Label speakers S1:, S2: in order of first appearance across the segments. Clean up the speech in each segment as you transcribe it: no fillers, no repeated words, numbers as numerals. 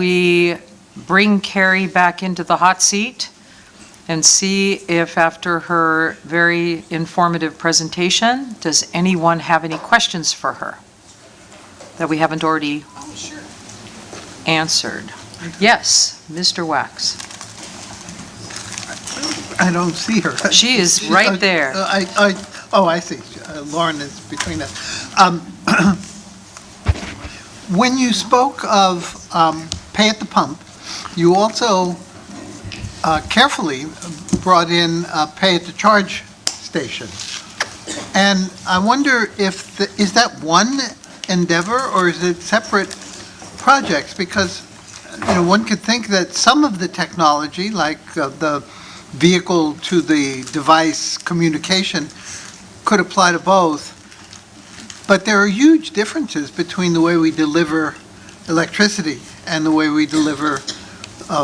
S1: we bring Carrie back into the hot seat and see if after her very informative presentation, does anyone have any questions for her that we haven't already answered? Yes, Mr. Wax.
S2: I don't see her.
S1: She is right there.
S2: I see. Lauren is between us. When you spoke of pay at the pump, you also carefully brought in pay at the charge station. And I wonder if, is that one endeavor or is it separate projects? Because, one could think that some of the technology, like the vehicle to the device communication, could apply to both. But there are huge differences between the way we deliver electricity and the way we deliver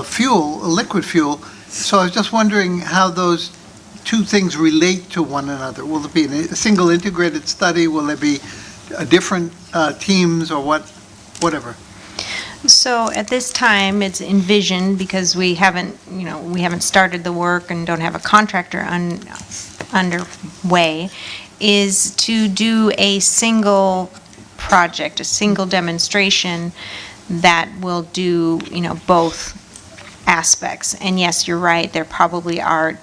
S2: fuel, liquid fuel. So I was just wondering how those two things relate to one another. Will it be a single integrated study? Will there be different teams or whatever?
S3: So at this time, it's envisioned, because we haven't started the work and don't have a contractor underway, is to do a single project, a single demonstration that will do, both aspects. And yes, you're right, there probably are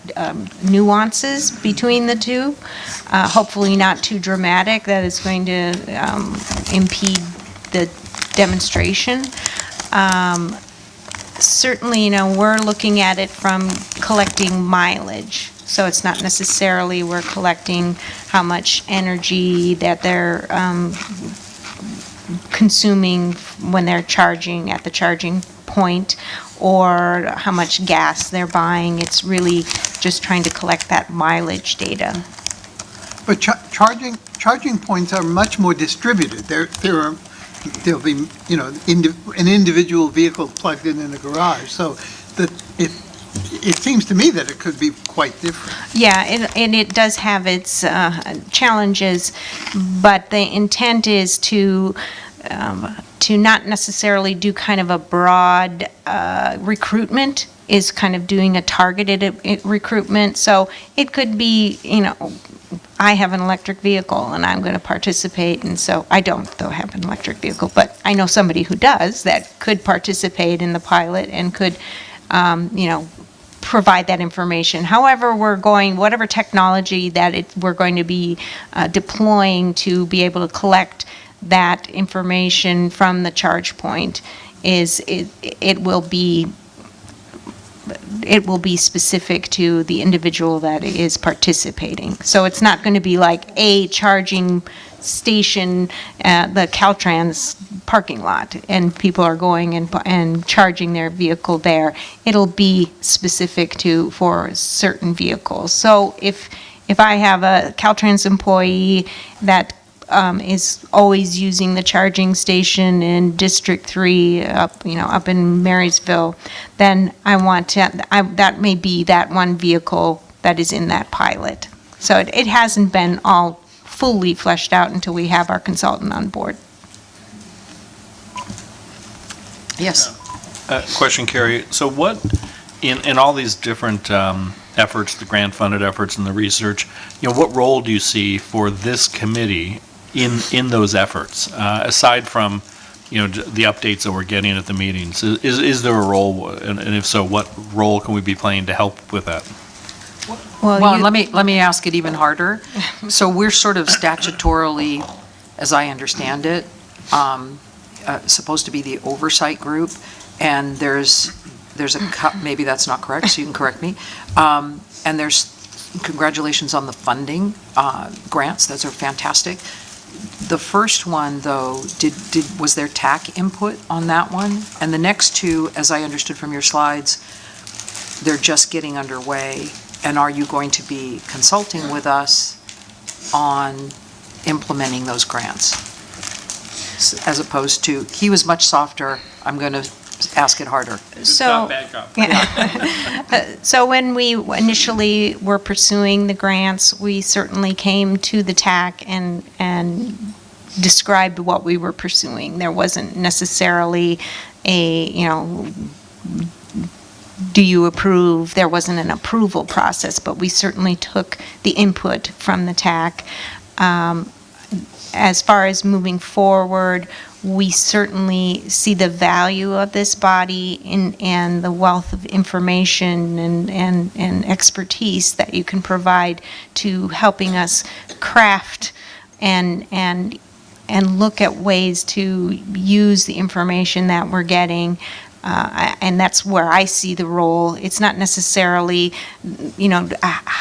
S3: nuances between the two, hopefully not too dramatic that it's going to impede the demonstration. Certainly, we're looking at it from collecting mileage. So it's not necessarily we're collecting how much energy that they're consuming when they're charging at the charging point, or how much gas they're buying. It's really just trying to collect that mileage data.
S2: But charging points are much more distributed. There'll be, an individual vehicle plugged in the garage. So that it seems to me that it could be quite different.
S3: Yeah, and it does have its challenges, but the intent is to not necessarily do kind of a broad recruitment, is kind of doing a targeted recruitment. So it could be, I have an electric vehicle and I'm going to participate, and so I don't, though, have an electric vehicle, but I know somebody who does that could participate in the pilot and could, provide that information. However, whatever technology that we're going to be deploying to be able to collect that information from the charge point, it will be specific to the individual that is participating. So it's not going to be like a charging station at the Caltrans parking lot and people are going and charging their vehicle there. It'll be specific for certain vehicles. So if I have a Caltrans employee that is always using the charging station in District 3 up in Marysville, then that may be that one vehicle that is in that pilot. So it hasn't been all fully fleshed out until we have our consultant on board.
S1: Yes.
S4: Question, Carrie. So what, in all these different efforts, the grant-funded efforts and the research, what role do you see for this committee in those efforts, aside from, the updates that we're getting at the meetings? Is there a role, and if so, what role can we be playing to help with that?
S1: Well, let me ask it even harder. So we're sort of statutorily, as I understand it, supposed to be the oversight group, and there's maybe that's not correct, so you can correct me. And there's congratulations on the funding grants; those are fantastic. The first one, though, was there TAC input on that one? And the next two, as I understood from your slides, they're just getting underway. And are you going to be consulting with us on implementing those grants? As opposed to, he was much softer, I'm going to ask it harder.
S3: So, so when we initially were pursuing the grants, we certainly came to the TAC and described what we were pursuing. There wasn't necessarily do you approve? There wasn't an approval process, but we certainly took the input from the TAC. As far as moving forward, we certainly see the value of this body and the wealth of information and expertise that you can provide to helping us craft and look at ways to use the information that we're getting. And that's where I see the role. It's not necessarily,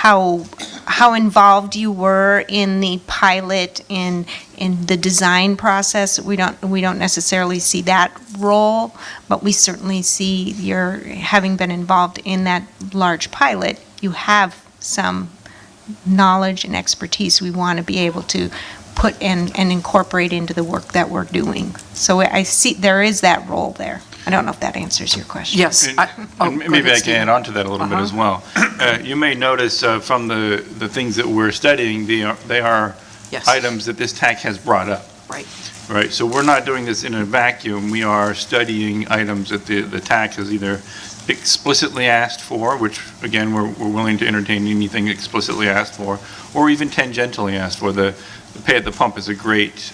S3: how involved you were in the pilot, in the design process. We don't necessarily see that role, but we certainly see your having been involved in that large pilot. You have some knowledge and expertise we want to be able to put and incorporate into the work that we're doing. So I see there is that role there. I don't know if that answers your question.
S1: Yes.
S5: And-
S1: go
S5: and Maybe
S1: ahead,
S5: I can
S1: Stephen.
S5: add on to that a little bit as well. You may notice from the things that we're studying, they are
S1: Yes.
S5: items that this TAC has brought up,
S1: Right.
S5: right? So we're not doing this in a vacuum. We are studying items that the TAC has either explicitly asked for, which, again, we're willing to entertain anything explicitly asked for, or even tangentially asked for. The pay at the pump is a great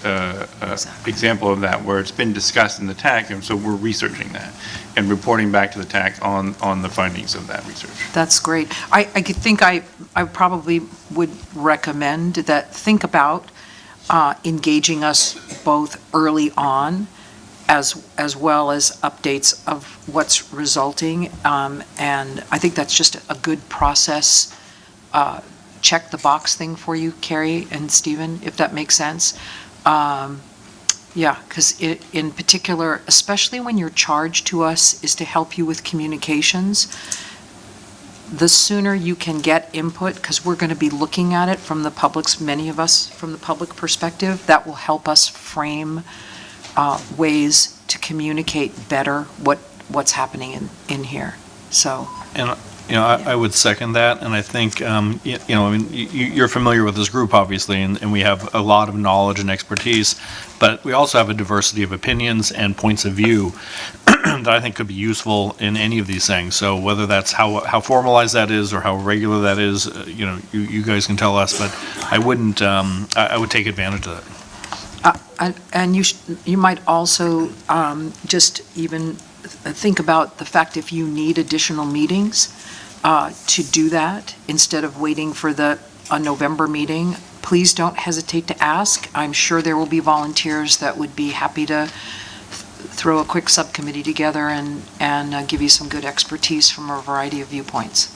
S5: example of that, where it's been discussed in the TAC, and so we're researching that and reporting back to the TAC on the findings of that research.
S1: That's great. I could think I probably would recommend that think about engaging us both early on as well as updates of what's resulting. And I think that's just a good process, check the box thing for you, Carrie and Stephen, if that makes sense. Yeah, because in particular, especially when your charge to us is to help you with communications, the sooner you can get input, because we're going to be looking at it from the public's, many of us from the public perspective, that will help us frame ways to communicate better what's happening in here. So,
S4: And, I would second that, and I think, you're familiar with this group, obviously, and we have a lot of knowledge and expertise, but we also have a diversity of opinions and points of view that I think could be useful in any of these things. So whether that's how formalized that is or how regular that is, you guys can tell us, but I wouldn't, I would take advantage of that.
S1: and you might also just even think about the fact if you need additional meetings to do that, instead of waiting for a November meeting, please don't hesitate to ask. I'm sure there will be volunteers that would be happy to throw a quick subcommittee together and give you some good expertise from a variety of viewpoints.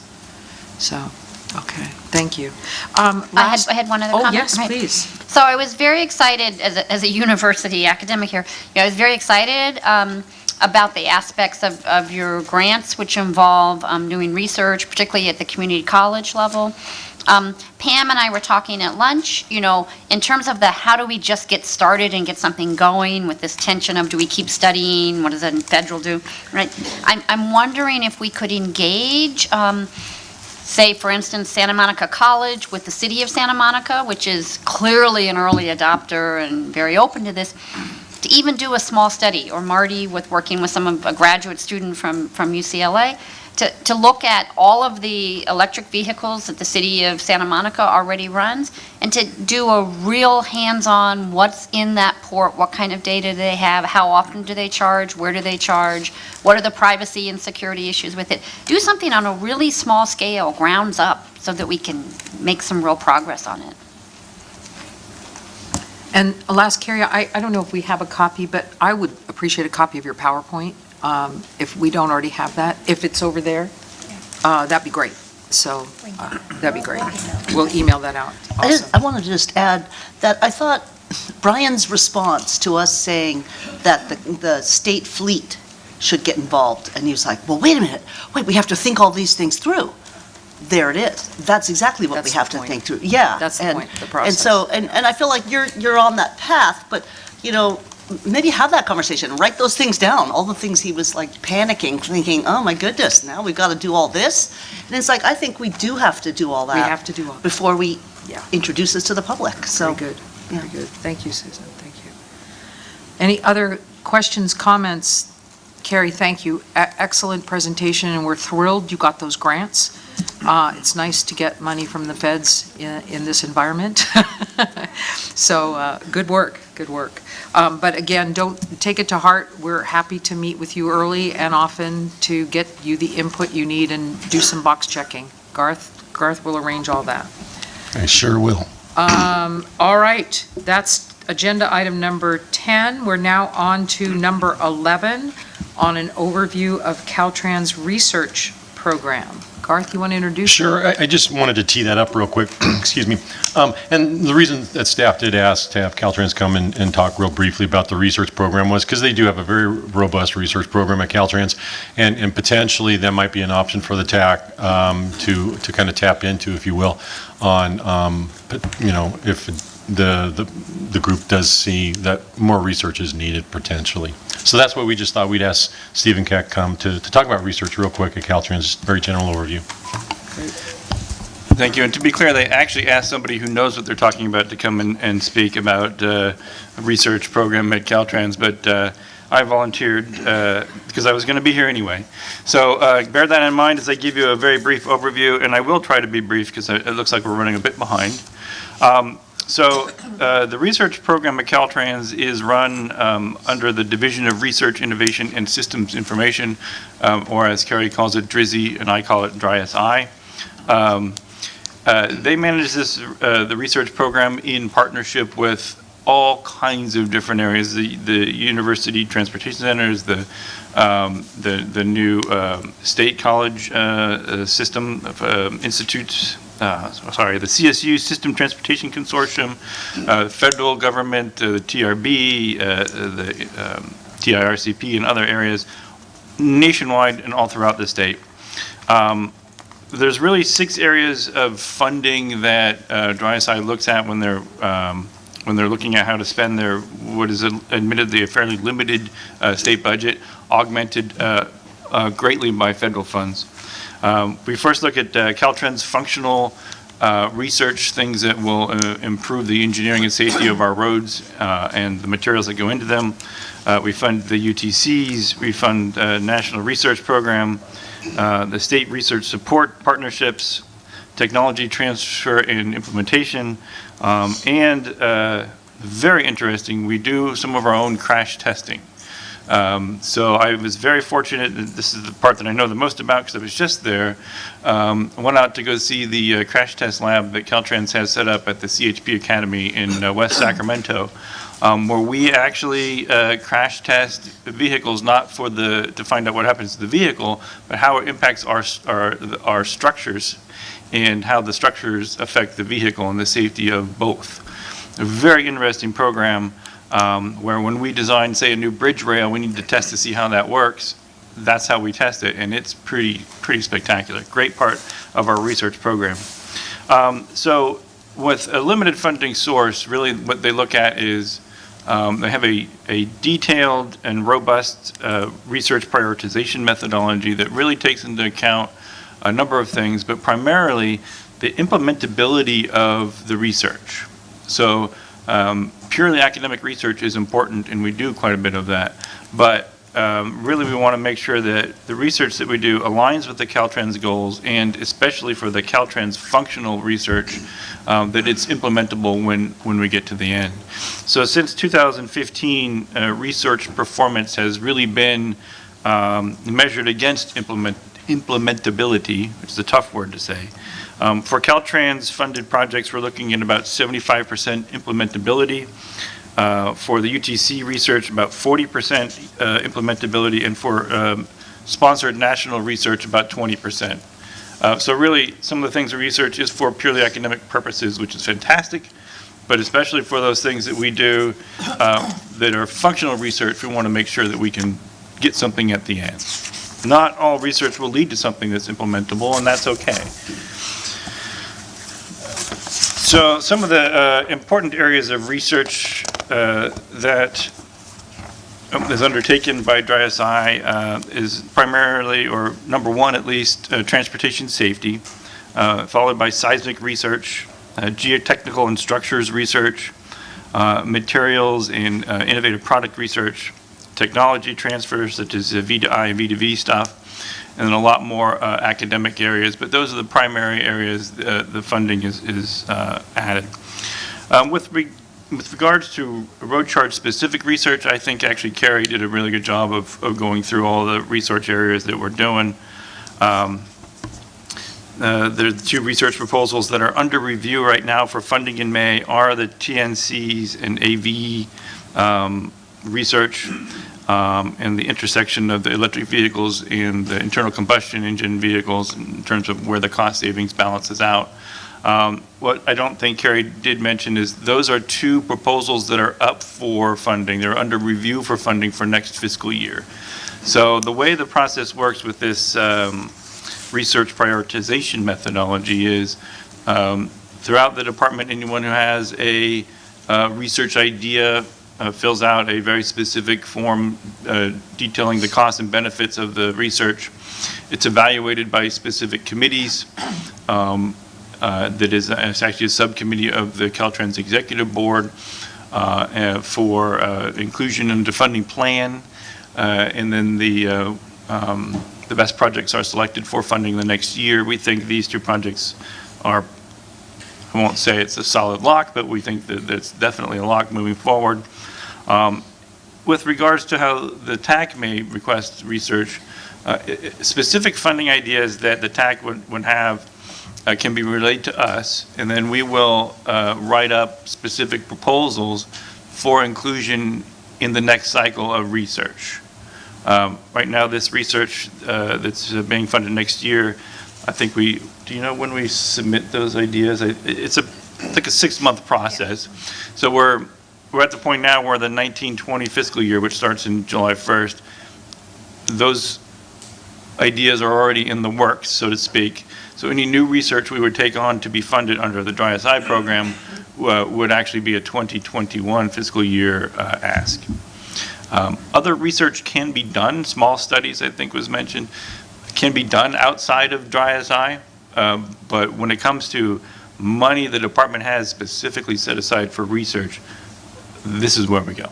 S1: So, okay, thank you.
S6: I had one other comment.
S1: Oh, yes,
S6: Right.
S1: please.
S6: So I was very excited as a university academic here. I was very excited about the aspects of your grants, which involve doing research, particularly at the community college level. Pam and I were talking at lunch, in terms of how do we just get started and get something going with this tension of do we keep studying, what does the federal do, right? I'm wondering if we could engage, say, for instance, Santa Monica College with the city of Santa Monica, which is clearly an early adopter and very open to this, to even do a small study, or Marty working with a graduate student from UCLA, to look at all of the electric vehicles that the city of Santa Monica already runs, and to do a real hands-on, what's in that port, what kind of data do they have, how often do they charge, where do they charge, what are the privacy and security issues with it. Do something on a really small scale, grounds up, so that we can make some real progress on it.
S1: And last, Carrie, I don't know if we have a copy, but I would appreciate a copy of your PowerPoint, if we don't already have that. If it's over there, that'd be great. So, that'd be great. We'll email that out also.
S7: I wanted to just add that I thought Brian's response to us saying that the state fleet should get involved, and he was like, well, wait a minute, we have to think all these things through. There it is. That's exactly what
S1: That's
S7: we
S1: the
S7: have to
S1: point.
S7: think through. Yeah.
S1: That's the
S7: and-
S1: point, the process.
S7: And so, and I feel like you're on that path, but, maybe have that conversation, write those things down, all the things he was like panicking, thinking, oh my goodness, now we've got to do all this. And it's like, I think we do have to do all that.
S1: We have to do all that.
S7: Before we
S1: Yeah.
S7: introduce this to the public, so.
S1: Very good,
S7: yeah.
S1: very good. Thank you, Susan, thank you. Any other questions, comments? Carrie, thank you. Excellent presentation, and we're thrilled you got those grants. It's nice to get money from the feds in this environment. So, good work, good work. But again, don't take it to heart. We're happy to meet with you early and often to get you the input you need and do some box checking. Garth will arrange all that.
S8: I sure will.
S1: All right, that's agenda item number 10. We're now on to number 11 on an overview of Caltrans research program. Garth, you want to introduce?
S8: Sure, I just wanted to tee that up real quick, excuse me. And the reason that staff did ask to have Caltrans come and talk real briefly about the research program was because they do have a very robust research program at Caltrans, and potentially that might be an option for the TAC to kind of tap into, if you will, on, if the group does see that more research is needed potentially. So that's what we just thought we'd ask Stephen Keck come to talk about research real quick at Caltrans, very general overview.
S5: Thank you. And to be clear, they actually asked somebody who knows what they're talking about to come and speak about a research program at Caltrans, but I volunteered because I was going to be here anyway. So bear that in mind as I give you a very brief overview, and I will try to be brief because it looks like we're running a bit behind. So the research program at Caltrans is run under the Division of Research, Innovation, and Systems Information, or as Carrie calls it, DRISI, and I call it DRI-SI. They manage the research program in partnership with all kinds of different areas, the university transportation centers, the new state college system institutes, the CSU System Transportation Consortium, federal government, the TRB, the TIRCP, and other areas nationwide and all throughout the state. There's really 6 areas of funding that DRI-SI looks at when they're looking at how to spend their, what is admittedly a fairly limited state budget, augmented greatly by federal funds. We first look at Caltrans functional research, things that will improve the engineering and safety of our roads and the materials that go into them. We fund the UTCs, we fund National Research Program, the state research support partnerships, technology transfer and implementation, and very interesting, we do some of our own crash testing. So I was very fortunate, and this is the part that I know the most about because I was just there. I went out to go see the crash test lab that Caltrans has set up at the CHP Academy in West Sacramento, where we actually crash test vehicles, not for to find out what happens to the vehicle, but how it impacts our structures and how the structures affect the vehicle and the safety of both. A very interesting program where when we design, say, a new bridge rail, we need to test to see how that works. That's how we test it, and it's pretty spectacular. Great part of our research program. So with a limited funding source, really what they look at is they have a detailed and robust research prioritization methodology that really takes into account a number of things, but primarily the implementability of the research. So purely academic research is important, and we do quite a bit of that. But really, we want to make sure that the research that we do aligns with the Caltrans goals, and especially for the Caltrans functional research, that it's implementable when we get to the end. So since 2015, research performance has really been measured against implementability, which is a tough word to say. For Caltrans funded projects, we're looking at about 75% implementability. For the UTC research, about 40% implementability, and for sponsored national research, about 20%. So really, some of the things we research is for purely academic purposes, which is fantastic, but especially for those things that we do that are functional research, we want to make sure that we can get something at the end. Not all research will lead to something that's implementable, and that's okay. So some of the important areas of research that is undertaken by DRI-SI is primarily, or number one at least, transportation safety, followed by seismic research, geotechnical and structures research, materials and innovative product research, technology transfers, such as V2I and V2V stuff, and then a lot more academic areas. But those are the primary areas the funding is added. With regards to road charge specific research, I think actually Carrie did a really good job of going through all the research areas that we're doing. The two research proposals that are under review right now for funding in May are the TNCs and AV research and the intersection of the electric vehicles and the internal combustion engine vehicles in terms of where the cost savings balances out. What I don't think Carrie did mention is those are two proposals that are up for funding. They're under review for funding for next fiscal year. So the way the process works with this research prioritization methodology is throughout the department, anyone who has a research idea fills out a very specific form detailing the costs and benefits of the research. It's evaluated by specific committees. That is it's actually a subcommittee of the Caltrans Executive Board for inclusion in the funding plan, and then the best projects are selected for funding the next year. We think these two projects are, I won't say it's a solid lock, but we think that it's definitely a lock moving forward. With regards to how the TAC may request research, specific funding ideas that the TAC would have can be relayed to us, and then we will write up specific proposals for inclusion in the next cycle of research. Right now, this research that's being funded next year, I think do you know when we submit those ideas? It's like a 6-month process. So we're at the point now where the 1920 fiscal year, which starts in July 1st, those ideas are already in the works, so to speak. So any new research we would take on to be funded under the Dry SI program would actually be a 2021 fiscal year ask. Other research can be done, small studies I think was mentioned, can be done outside of Dry SI, but when it comes to money the department has specifically set aside for research, this is where we go.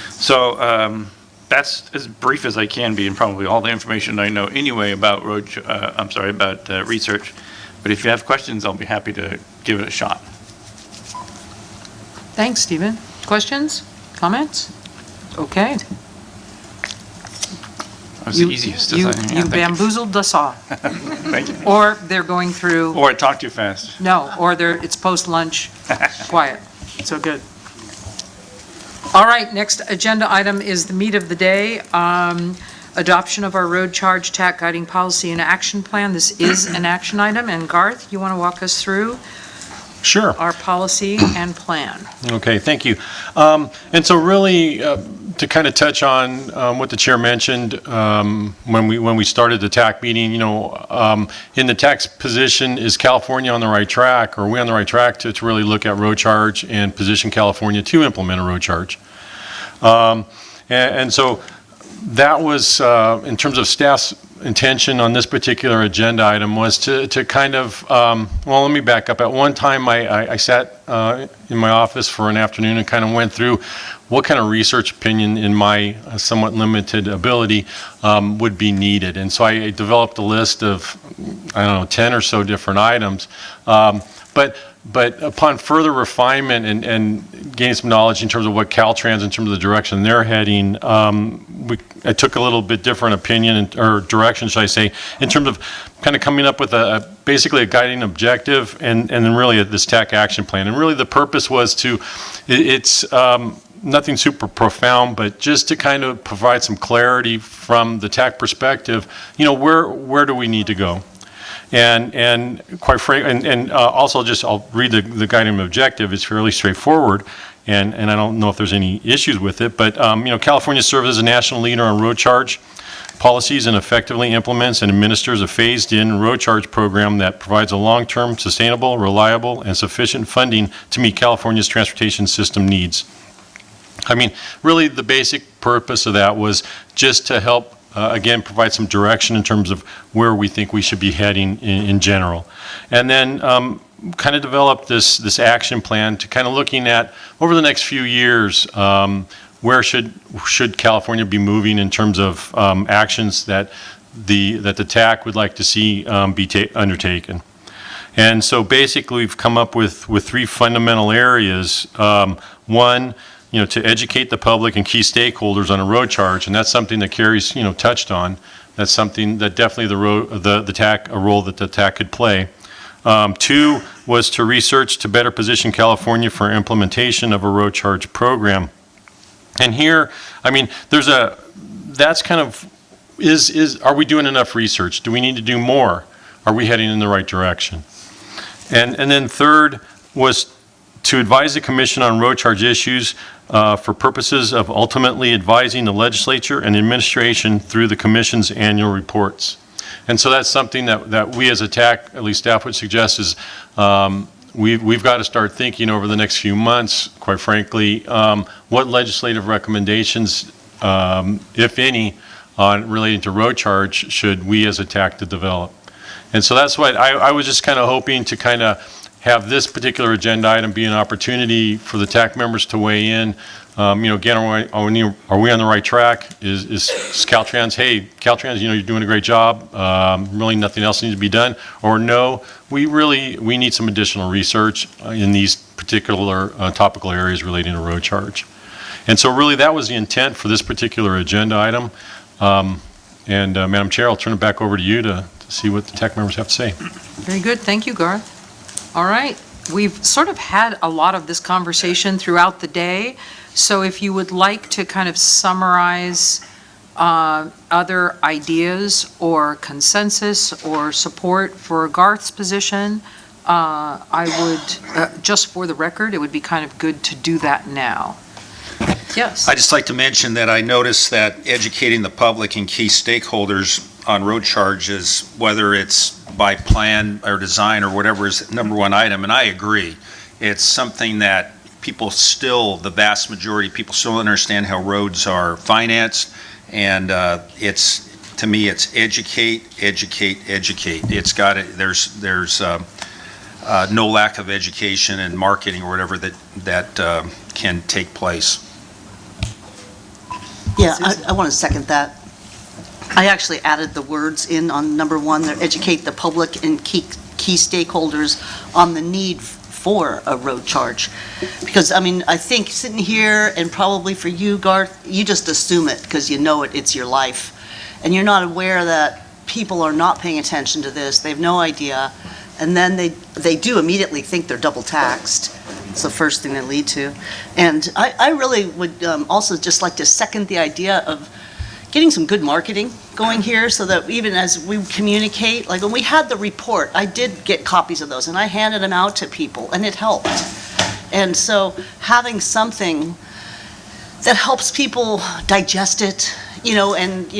S5: So that's as brief as I can be, and probably all the information I know anyway about research. But if you have questions, I'll be happy to give it a shot.
S1: Thanks, Stephen. Questions? Comments? Okay.
S5: That was the easiest.
S1: You
S5: Thank you.
S1: bamboozled us all.
S5: Thank you.
S1: Or they're going through,
S5: Or I talk too fast.
S1: no, or it's post-lunch quiet. So good. All right, next agenda item is the meat of the day. Adoption of our road charge TAC guiding policy and action plan. This is an action item, and Garth, you want to walk us through
S8: Sure.
S1: our policy and plan?
S8: Okay, thank you. And so really, to kind of touch on what the chair mentioned when we started the TAC meeting, in the TAC's position, is California on the right track? Or are we on the right track to really look at road charge and position California to implement a road charge? And so that was, in terms of staff's intention on this particular agenda item, was to kind of, well, let me back up. At one time, I sat in my office for an afternoon and kind of went through what kind of research opinion in my somewhat limited ability would be needed. And so I developed a list of, 10 or so different items. But upon further refinement and gaining some knowledge in terms of what Caltrans, in terms of the direction they're heading, I took a little bit different opinion, or direction, should I say, in terms of kind of coming up with basically a guiding objective and then really this TAC action plan. And really the purpose was it's nothing super profound, but just to kind of provide some clarity from the TAC perspective, where do we need to go? And quite frankly, and also I'll read the guiding objective. It's fairly straightforward, and I don't know if there's any issues with it, but California serves as a national leader on road charge policies and effectively implements and administers a phased-in road charge program that provides a long-term, sustainable, reliable, and sufficient funding to meet California's transportation system needs. Really the basic purpose of that was just to help again, provide some direction in terms of where we think we should be heading in general. And then kind of develop this action plan to kind of looking at, over the next few years, where should California be moving in terms of actions that the TAC would like to see be undertaken. And so basically, we've come up with three fundamental areas. One, to educate the public and key stakeholders on a road charge, and that's something that Carrie's, touched on. That's something that definitely the TAC, a role that the TAC could play. Two was to research to better position California for implementation of a road charge program. And here, I mean, that's kind of, are we doing enough research? Do we need to do more? Are we heading in the right direction? And then third was to advise the commission on road charge issues for purposes of ultimately advising the legislature and administration through the commission's annual reports. And so that's something that we as a TAC, at least staff would suggest, is we've got to start thinking over the next few months, quite frankly, what legislative recommendations, if any, relating to road charge should we as a TAC to develop. And so that's what I was just kind of hoping to kind of have this particular agenda item be an opportunity for the TAC members to weigh in. Again, are we on the right track? Is Caltrans, hey, Caltrans, you're doing a great job. Really nothing else needs to be done. Or no, we need some additional research in these particular topical areas relating to road charge. And so really that was the intent for this particular agenda item. Madam Chair, I'll turn it back over to you to see what the TAC members have to say.
S1: Very good. Thank you, Garth. All right. We've sort of had a lot of this conversation throughout the day. So if you would like to kind of summarize other ideas or consensus or support for Garth's position, I would, just for the record, it would be kind of good to do that now. Yes.
S9: I'd just like to mention that I noticed that educating the public and key stakeholders on road charges, whether it's by plan or design or whatever, is number one item, and I agree. It's something that people still, the vast majority of people still understand how roads are financed, and to me, it's educate. It's got it. There's no lack of education and marketing or whatever that can take place.
S7: Yeah, I want to second that. I actually added the words in on number one, there, educate the public and key stakeholders on the need for a road charge. Because, I mean, I think sitting here, and probably for you, Garth, you just assume it because you know it's your life. And you're not aware that people are not paying attention to this, they have no idea, and then they do immediately think they're double taxed. It's the first thing they lead to. And I really would also just like to second the idea of getting some good marketing going here so that even as we communicate, like when we had the report, I did get copies of those and I handed them out to people and it helped. And so having something that helps people digest it, and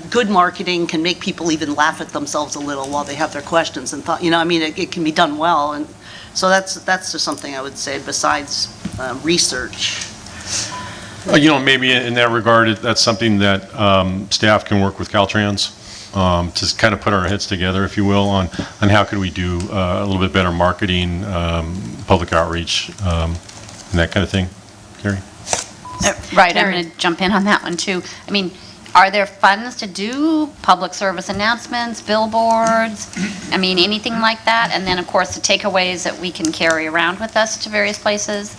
S7: good marketing can make people even laugh at themselves a little while they have their questions and thought, it can be done well. And so that's just something I would say besides research.
S8: Maybe in that regard, that's something that staff can work with Caltrans to kind of put our heads together, if you will, on how could we do a little bit better marketing, public outreach, and that kind of thing. Carrie?
S6: Right, I'm going to jump in on that one too. I mean, are there funds to do public service announcements, billboards? I mean, anything like that? And then, of course, the takeaways that we can carry around with us to various places.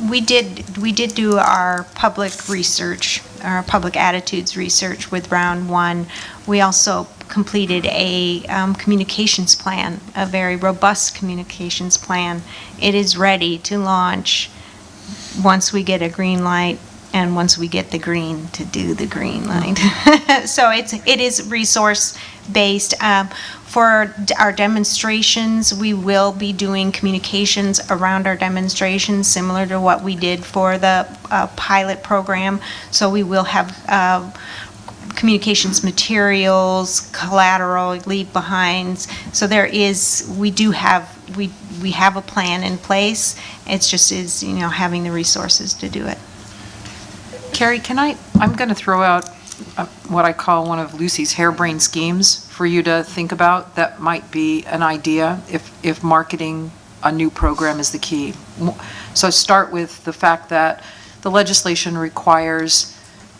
S3: We did do our public research, our public attitudes research with round one. We also completed a communications plan, a very robust communications plan. It is ready to launch once we get a green light and once we get the green to do the green light. So it is resource-based. For our demonstrations, we will be doing communications around our demonstrations, similar to what we did for the pilot program. So we will have communications materials, collateral, leave behinds. So we have a plan in place. It's just having the resources to do it.
S1: Carrie, I'm going to throw out what I call one of Lucy's harebrained schemes for you to think about that might be an idea if marketing a new program is the key. So I start with the fact that the legislation requires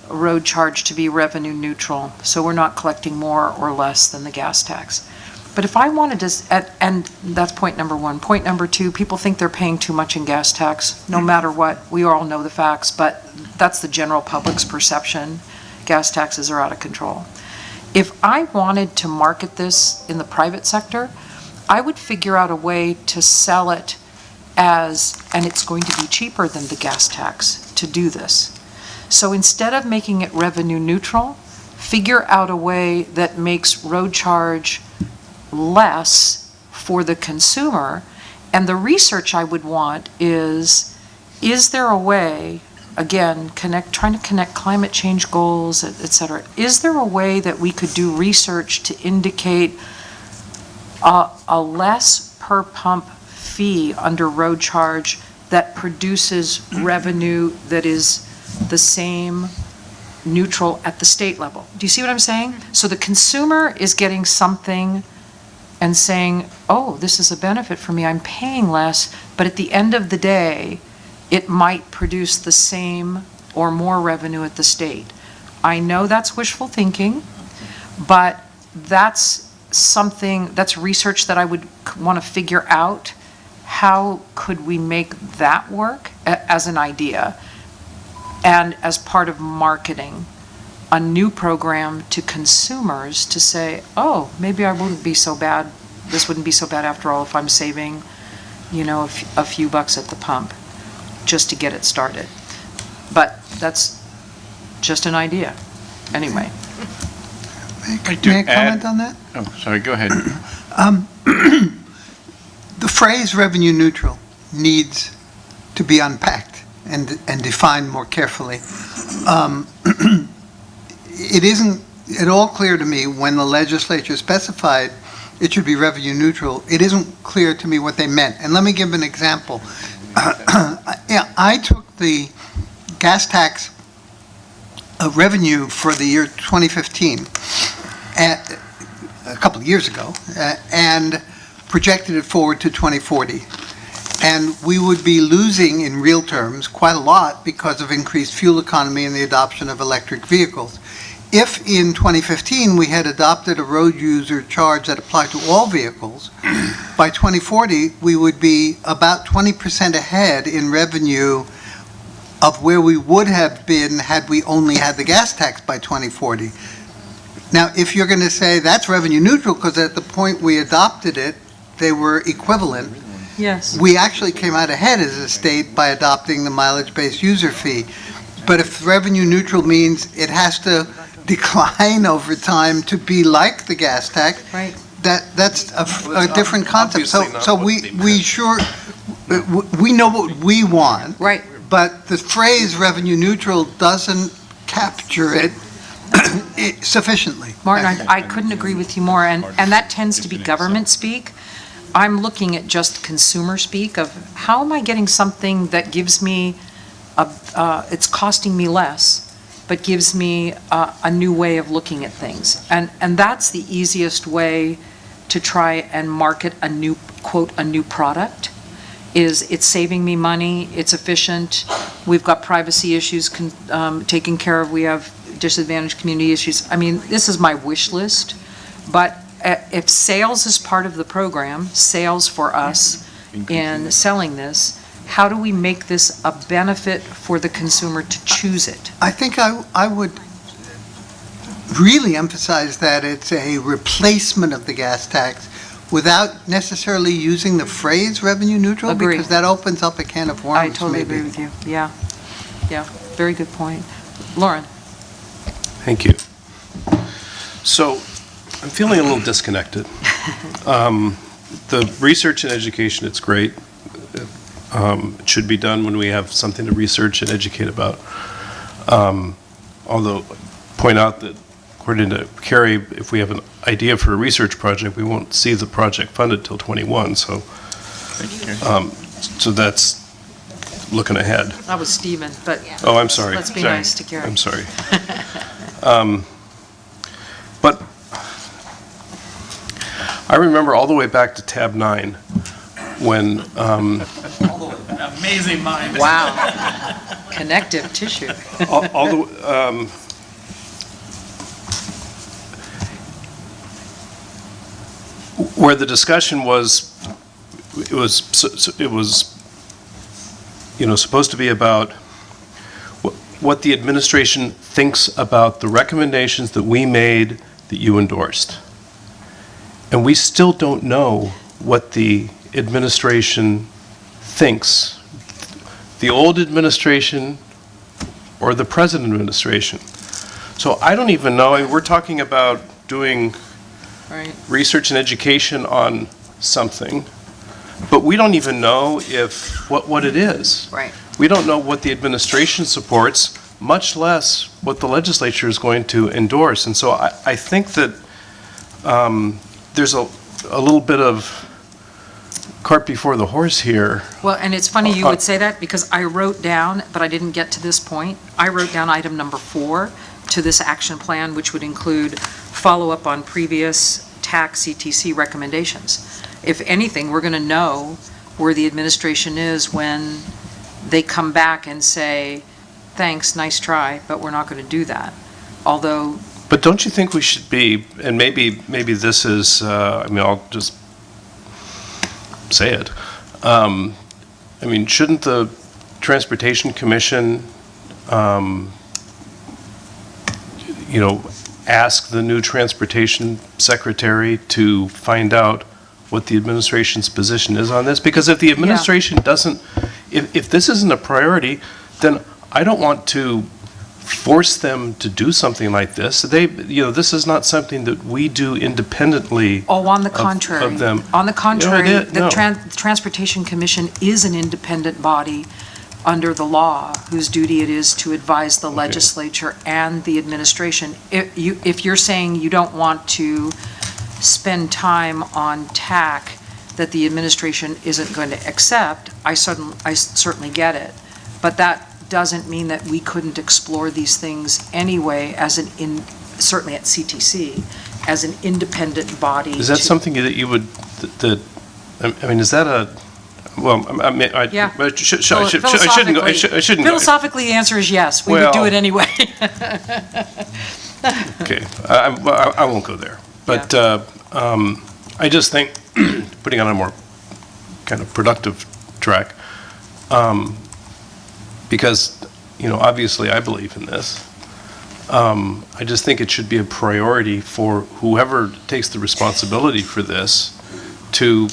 S1: a road charge to be revenue neutral, so we're not collecting more or less than the gas tax. But if I wanted to, and that's point number one. Point number two, people think they're paying too much in gas tax, no matter what. We all know the facts, but that's the general public's perception. Gas taxes are out of control. If I wanted to market this in the private sector, I would figure out a way to sell it as, and it's going to be cheaper than the gas tax to do this. So instead of making it revenue neutral, figure out a way that makes road charge less for the consumer. And the research I would want is there a way, again, trying to connect climate change goals, et cetera, is there a way that we could do research to indicate a less per pump fee under road charge that produces revenue that is the same neutral at the state level? Do you see what I'm saying? So the consumer is getting something and saying, oh, this is a benefit for me, I'm paying less, but at the end of the day, it might produce the same or more revenue at the state. I know that's wishful thinking, but that's something, that's research that I would want to figure out. How could we make that work as an idea and as part of marketing a new program to consumers to say, oh, maybe I wouldn't be so bad, this wouldn't be so bad after all if I'm saving, a few bucks at the pump just to get it started. But that's just an idea. Anyway.
S2: May I comment on that?
S5: Oh, sorry, go ahead.
S2: The phrase revenue neutral needs to be unpacked and defined more carefully. It isn't at all clear to me when the legislature specified it should be revenue neutral. It isn't clear to me what they meant. And let me give an example. I took the gas tax revenue for the year 2015 a couple of years ago and projected it forward to 2040. And we would be losing, in real terms, quite a lot because of increased fuel economy and the adoption of electric vehicles. If in 2015 we had adopted a road user charge that applied to all vehicles, by 2040 we would be about 20% ahead in revenue of where we would have been had we only had the gas tax by 2040. Now, if you're going to say that's revenue neutral because at the point we adopted it, they were equivalent,
S1: Yes.
S2: we actually came out ahead as a state by adopting the mileage-based user fee. But if revenue neutral means it has to decline over time to be like the gas tax,
S1: Right.
S2: that's a different concept.
S10: Obviously not
S2: So
S10: what
S2: we
S10: they
S2: we know what we want,
S1: Right.
S2: but the phrase revenue neutral doesn't capture it sufficiently.
S1: Martin, I couldn't agree with you more, and that tends to be government speak. I'm looking at just consumer speak of how am I getting something that gives me, it's costing me less, but gives me a new way of looking at things. And that's the easiest way to try and market a new, quote, a new product, is it's saving me money, it's efficient, we've got privacy issues taken care of, we have disadvantaged community issues. I mean, this is my wish list, but if sales is part of the program, sales for us in selling this, how do we make this a benefit for the consumer to choose it?
S2: I think I would really emphasize that it's a replacement of the gas tax without necessarily using the phrase revenue neutral,
S1: Agree.
S2: because that opens up a can of worms,
S1: I totally
S2: maybe.
S1: agree with you, yeah. Yeah, very good point. Lauren?
S10: Thank you. So, I'm feeling a little disconnected. The research and education, it's great. It should be done when we have something to research and educate about. Although, point out that according to Carrie, if we have an idea for a research project, we won't see the project funded till '21, so that's looking ahead.
S1: That was Stephen, but
S10: Oh, I'm sorry.
S1: let's be
S10: Sorry.
S1: nice to Carrie.
S10: I'm sorry. But I remember all the way back to tab 9, when,
S4: Amazing mind.
S1: Wow. Connective tissue.
S10: all the, where the discussion was, it was, supposed to be about what the administration thinks about the recommendations that we made that you endorsed. And we still don't know what the administration thinks, the old administration or the present administration. So I don't even know, we're talking about doing
S1: Right.
S10: research and education on something, but we don't even know what it is.
S1: Right.
S10: We don't know what the administration supports, much less what the legislature is going to endorse. And so I think that there's a little bit of cart before the horse here.
S1: Well, and it's funny you would say that, because I wrote down, but I didn't get to this point, I wrote down item number 4 to this action plan, which would include follow-up on previous TAC CTC recommendations. If anything, we're going to know where the administration is when they come back and say, thanks, nice try, but we're not going to do that. Although,
S10: But don't you think we should be, and maybe this is, I'll just say it. Shouldn't the Transportation Commission, ask the new transportation secretary to find out what the administration's position is on this? Because if the administration doesn't, if this isn't a priority, then I don't want to force them to do something like this. This is not something that we do independently.
S1: on the contrary.
S10: Of them.
S1: On the contrary,
S10: No.
S1: the Transportation Commission is an independent body under the law, whose duty it is to advise the legislature and the administration. If you're saying you don't want to spend time on TAC that the administration isn't going to accept, I certainly get it. But that doesn't mean that we couldn't explore these things anyway certainly at CTC, as an independent body.
S10: Is that something that you would, is that a, well,
S1: Yeah.
S10: I shouldn't go. I shouldn't go.
S1: Philosophically, the answer is yes. We would do
S10: Well-
S1: it anyway.
S10: Okay, I won't go there. But I just think, putting on a more kind of productive track, because, obviously I believe in this. I just think it should be a priority for whoever takes the responsibility for this to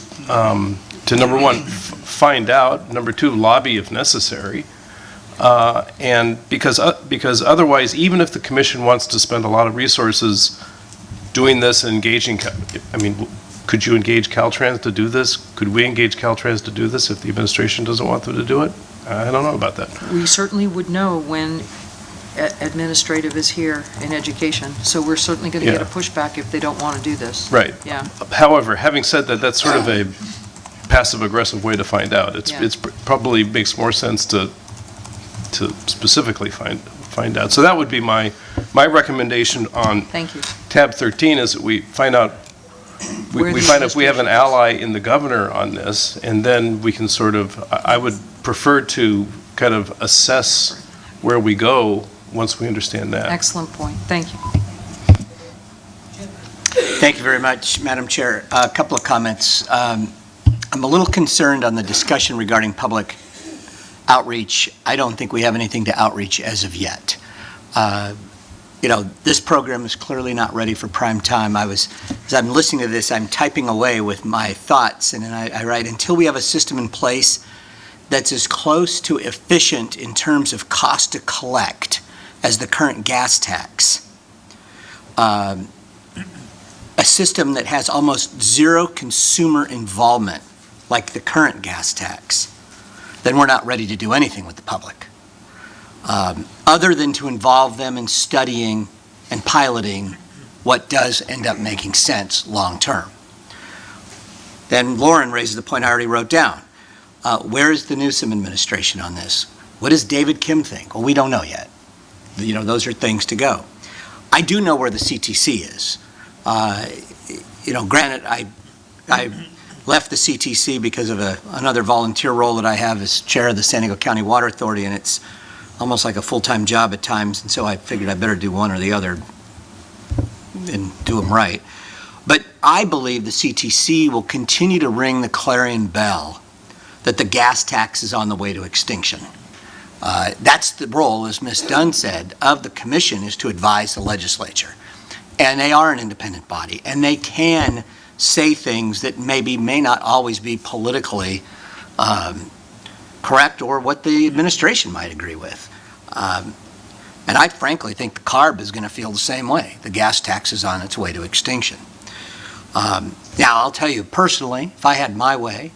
S10: number one, find out, number two, lobby if necessary. And because otherwise, even if the commission wants to spend a lot of resources doing this and engaging, could you engage Caltrans to do this? Could we engage Caltrans to do this if the administration doesn't want them to do it? I don't know about that.
S1: We certainly would know when administrative is here in education. So we're certainly going to get a
S10: Yeah.
S1: pushback if they don't want to do this.
S10: Right.
S1: Yeah.
S10: However, having said that, that's sort of a passive-aggressive way to find out.
S1: Yeah.
S10: It's probably makes more sense to specifically find out. So that would be my recommendation on
S1: Thank you.
S10: tab 13, is that we find out,
S1: Where
S10: we
S1: the
S10: find out if we have an
S1: administration is.
S10: ally in the governor on this, and then we can sort of, I would prefer to kind of assess where we go once we understand that.
S1: Excellent point. Thank you.
S11: Thank you very much, Madam Chair. A couple of comments. I'm a little concerned on the discussion regarding public outreach. I don't think we have anything to outreach as of yet. This program is clearly not ready for prime time. As I'm listening to this, I'm typing away with my thoughts, and then I write, until we have a system in place that's as close to efficient in terms of cost to collect as the current gas tax, a system that has almost zero consumer involvement like the current gas tax, then we're not ready to do anything with the public, other than to involve them in studying and piloting what does end up making sense long-term. Then Lauren raises the point I already wrote down. Where is the Newsom administration on this? What does David Kim think? Well, we don't know yet. Those are things to go. I do know where the CTC is. Granted, I left the CTC because of another volunteer role that I have as chair of the San Diego County Water Authority, and it's almost like a full-time job at times, and so I figured I better do one or the other and do them right. But I believe the CTC will continue to ring the clarion bell that the gas tax is on the way to extinction. That's the role, as Ms. Dunn said, of the commission, is to advise the legislature. And they are an independent body, and they can say things that may not always be politically correct or what the administration might agree with. And I frankly think the CARB is going to feel the same way. The gas tax is on its way to extinction. Now, I'll tell you personally, if I had my way,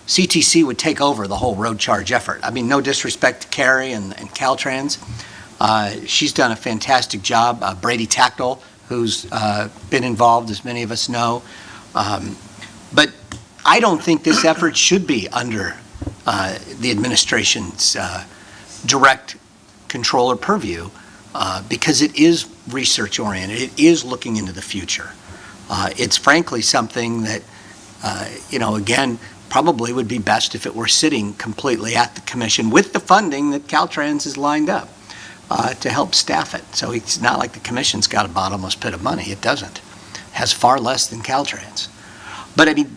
S11: CTC would take over the whole road charge effort. I mean, no disrespect to Carrie and Caltrans. She's done a fantastic job. Brady Tactile, who's been involved, as many of us know. But I don't think this effort should be under the administration's direct control or purview, because it is research-oriented. It is looking into the future. It's frankly something that, again, probably would be best if it were sitting completely at the commission with the funding that Caltrans has lined up to help staff it. So it's not like the commission's got a bottomless pit of money. It doesn't. It has far less than Caltrans. But I mean,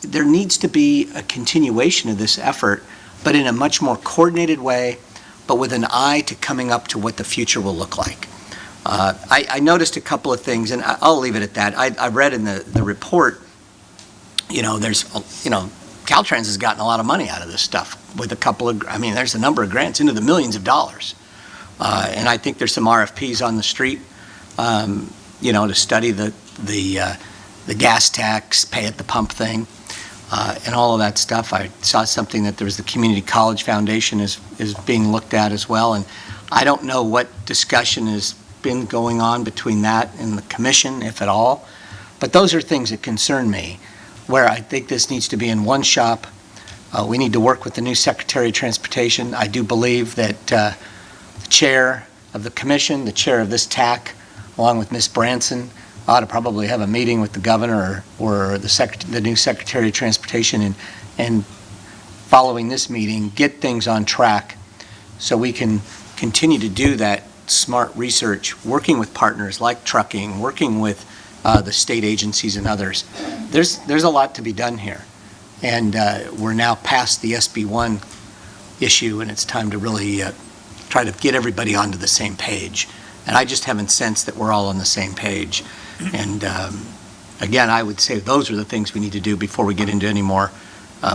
S11: there needs to be a continuation of this effort, but in a much more coordinated way, but with an eye to coming up to what the future will look like. I noticed a couple of things, and I'll leave it at that. I read in the report, Caltrans has gotten a lot of money out of this stuff with there's a number of grants into the millions of dollars. And I think there's some RFPs on the street, to study the gas tax, pay at the pump thing, and all of that stuff. I saw something that there was the Community College Foundation is being looked at as well. And I don't know what discussion has been going on between that and the commission, if at all. But those are things that concern me, where I think this needs to be in one shop. We need to work with the new Secretary of Transportation. I do believe that the chair of the commission, the chair of this TAC, along with Ms. Branson, ought to probably have a meeting with the governor or the new Secretary of Transportation and following this meeting, get things on track so we can continue to do that smart research, working with partners like trucking, working with the state agencies and others. There's a lot to be done here. And we're now past the SB1 issue, and it's time to really try to get everybody onto the same page. And I just haven't sensed that we're all on the same page. And again, I would say those are the things we need to do before we get into any more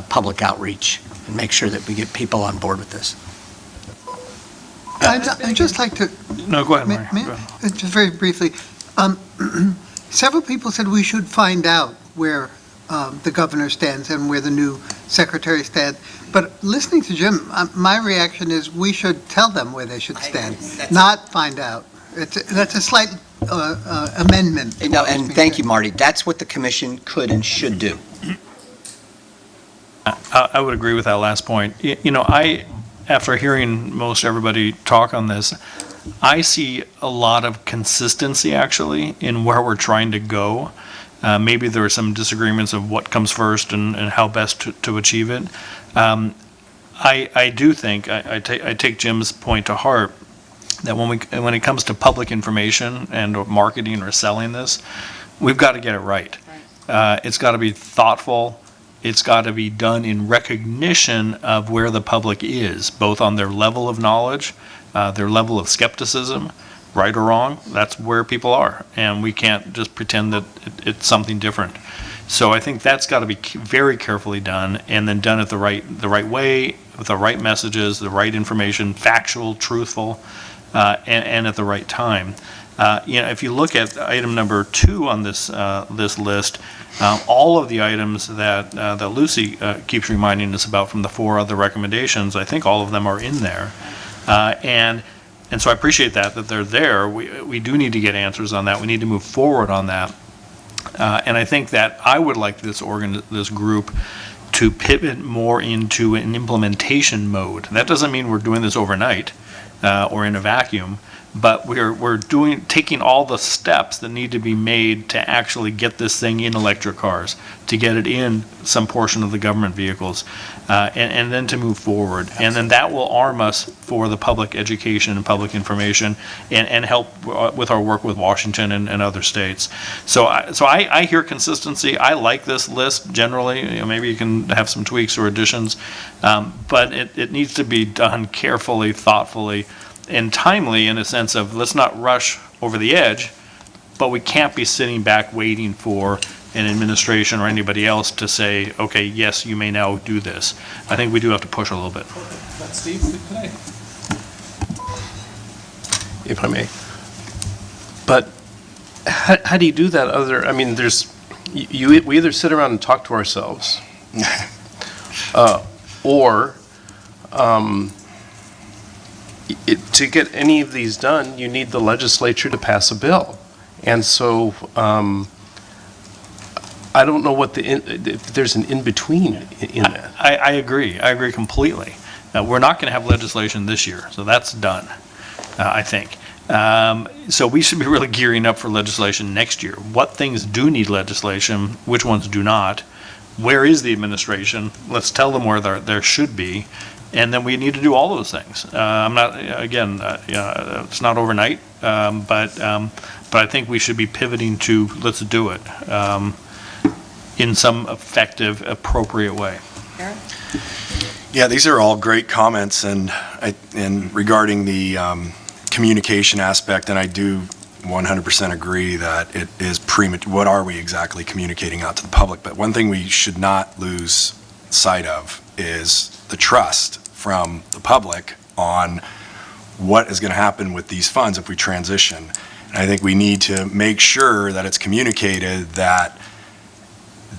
S11: public outreach and make sure that we get people on board with this.
S2: I'd just like to,
S4: No, go ahead, Mary. Go ahead.
S2: just very briefly, several people said we should find out where the governor stands and where the new secretary stands. But listening to Jim, my reaction is we should tell them where they should stand, not find out. That's a slight amendment.
S11: No, and thank you, Marty. That's what the commission could and should do.
S4: I would agree with that last point. After hearing most everybody talk on this, I see a lot of consistency, actually, in where we're trying to go. Maybe there are some disagreements of what comes first and how best to achieve it. I do think, I take Jim's point to heart, that when it comes to public information and or marketing or selling this, we've got to get it right. It's got to be thoughtful. It's got to be done in recognition of where the public is, both on their level of knowledge, their level of skepticism, right or wrong. That's where people are, and we can't just pretend that it's something different. So I think that's got to be very carefully done, and then done it the right way, with the right messages, the right information, factual, truthful, and at the right time. If you look at item number 2 on this list, all of the items that Lucy keeps reminding us about from the 4 other recommendations, I think all of them are in there. And so I appreciate that they're there. We do need to get answers on that. We need to move forward on that. And I think that I would like this group to pivot more into an implementation mode. That doesn't mean we're doing this overnight or in a vacuum, but we're taking all the steps that need to be made to actually get this thing in electric cars, to get it in some portion of the government vehicles, and then to move forward. And then that will arm us for the public education and public information, and help with our work with Washington and other states. So I hear consistency. I like this list generally. Maybe you can have some tweaks or additions, but it needs to be done carefully, thoughtfully, and timely, in a sense of, let's not rush over the edge, but we can't be sitting back waiting for an administration or anybody else to say, okay, yes, you may now do this. I think we do have to push a little bit.
S10: Steve, could I? If I may. But how do you do that other, I mean, we either sit around and talk to ourselves, or to get any of these done, you need the legislature to pass a bill. And so I don't know if there's an in-between in that.
S4: I agree. I agree completely. We're not going to have legislation this year, so that's done, I think. So we should be really gearing up for legislation next year. What things do need legislation? Which ones do not? Where is the administration? Let's tell them where there should be. And then we need to do all those things. I'm not, again, it's not overnight, but I think we should be pivoting to, let's do it in some effective, appropriate way.
S12: Yeah, these are all great comments, and regarding the communication aspect, and I do 100% agree that it is premature. What are we exactly communicating out to the public? But one thing we should not lose sight of is the trust from the public on what is going to happen with these funds if we transition. And I think we need to make sure that it's communicated that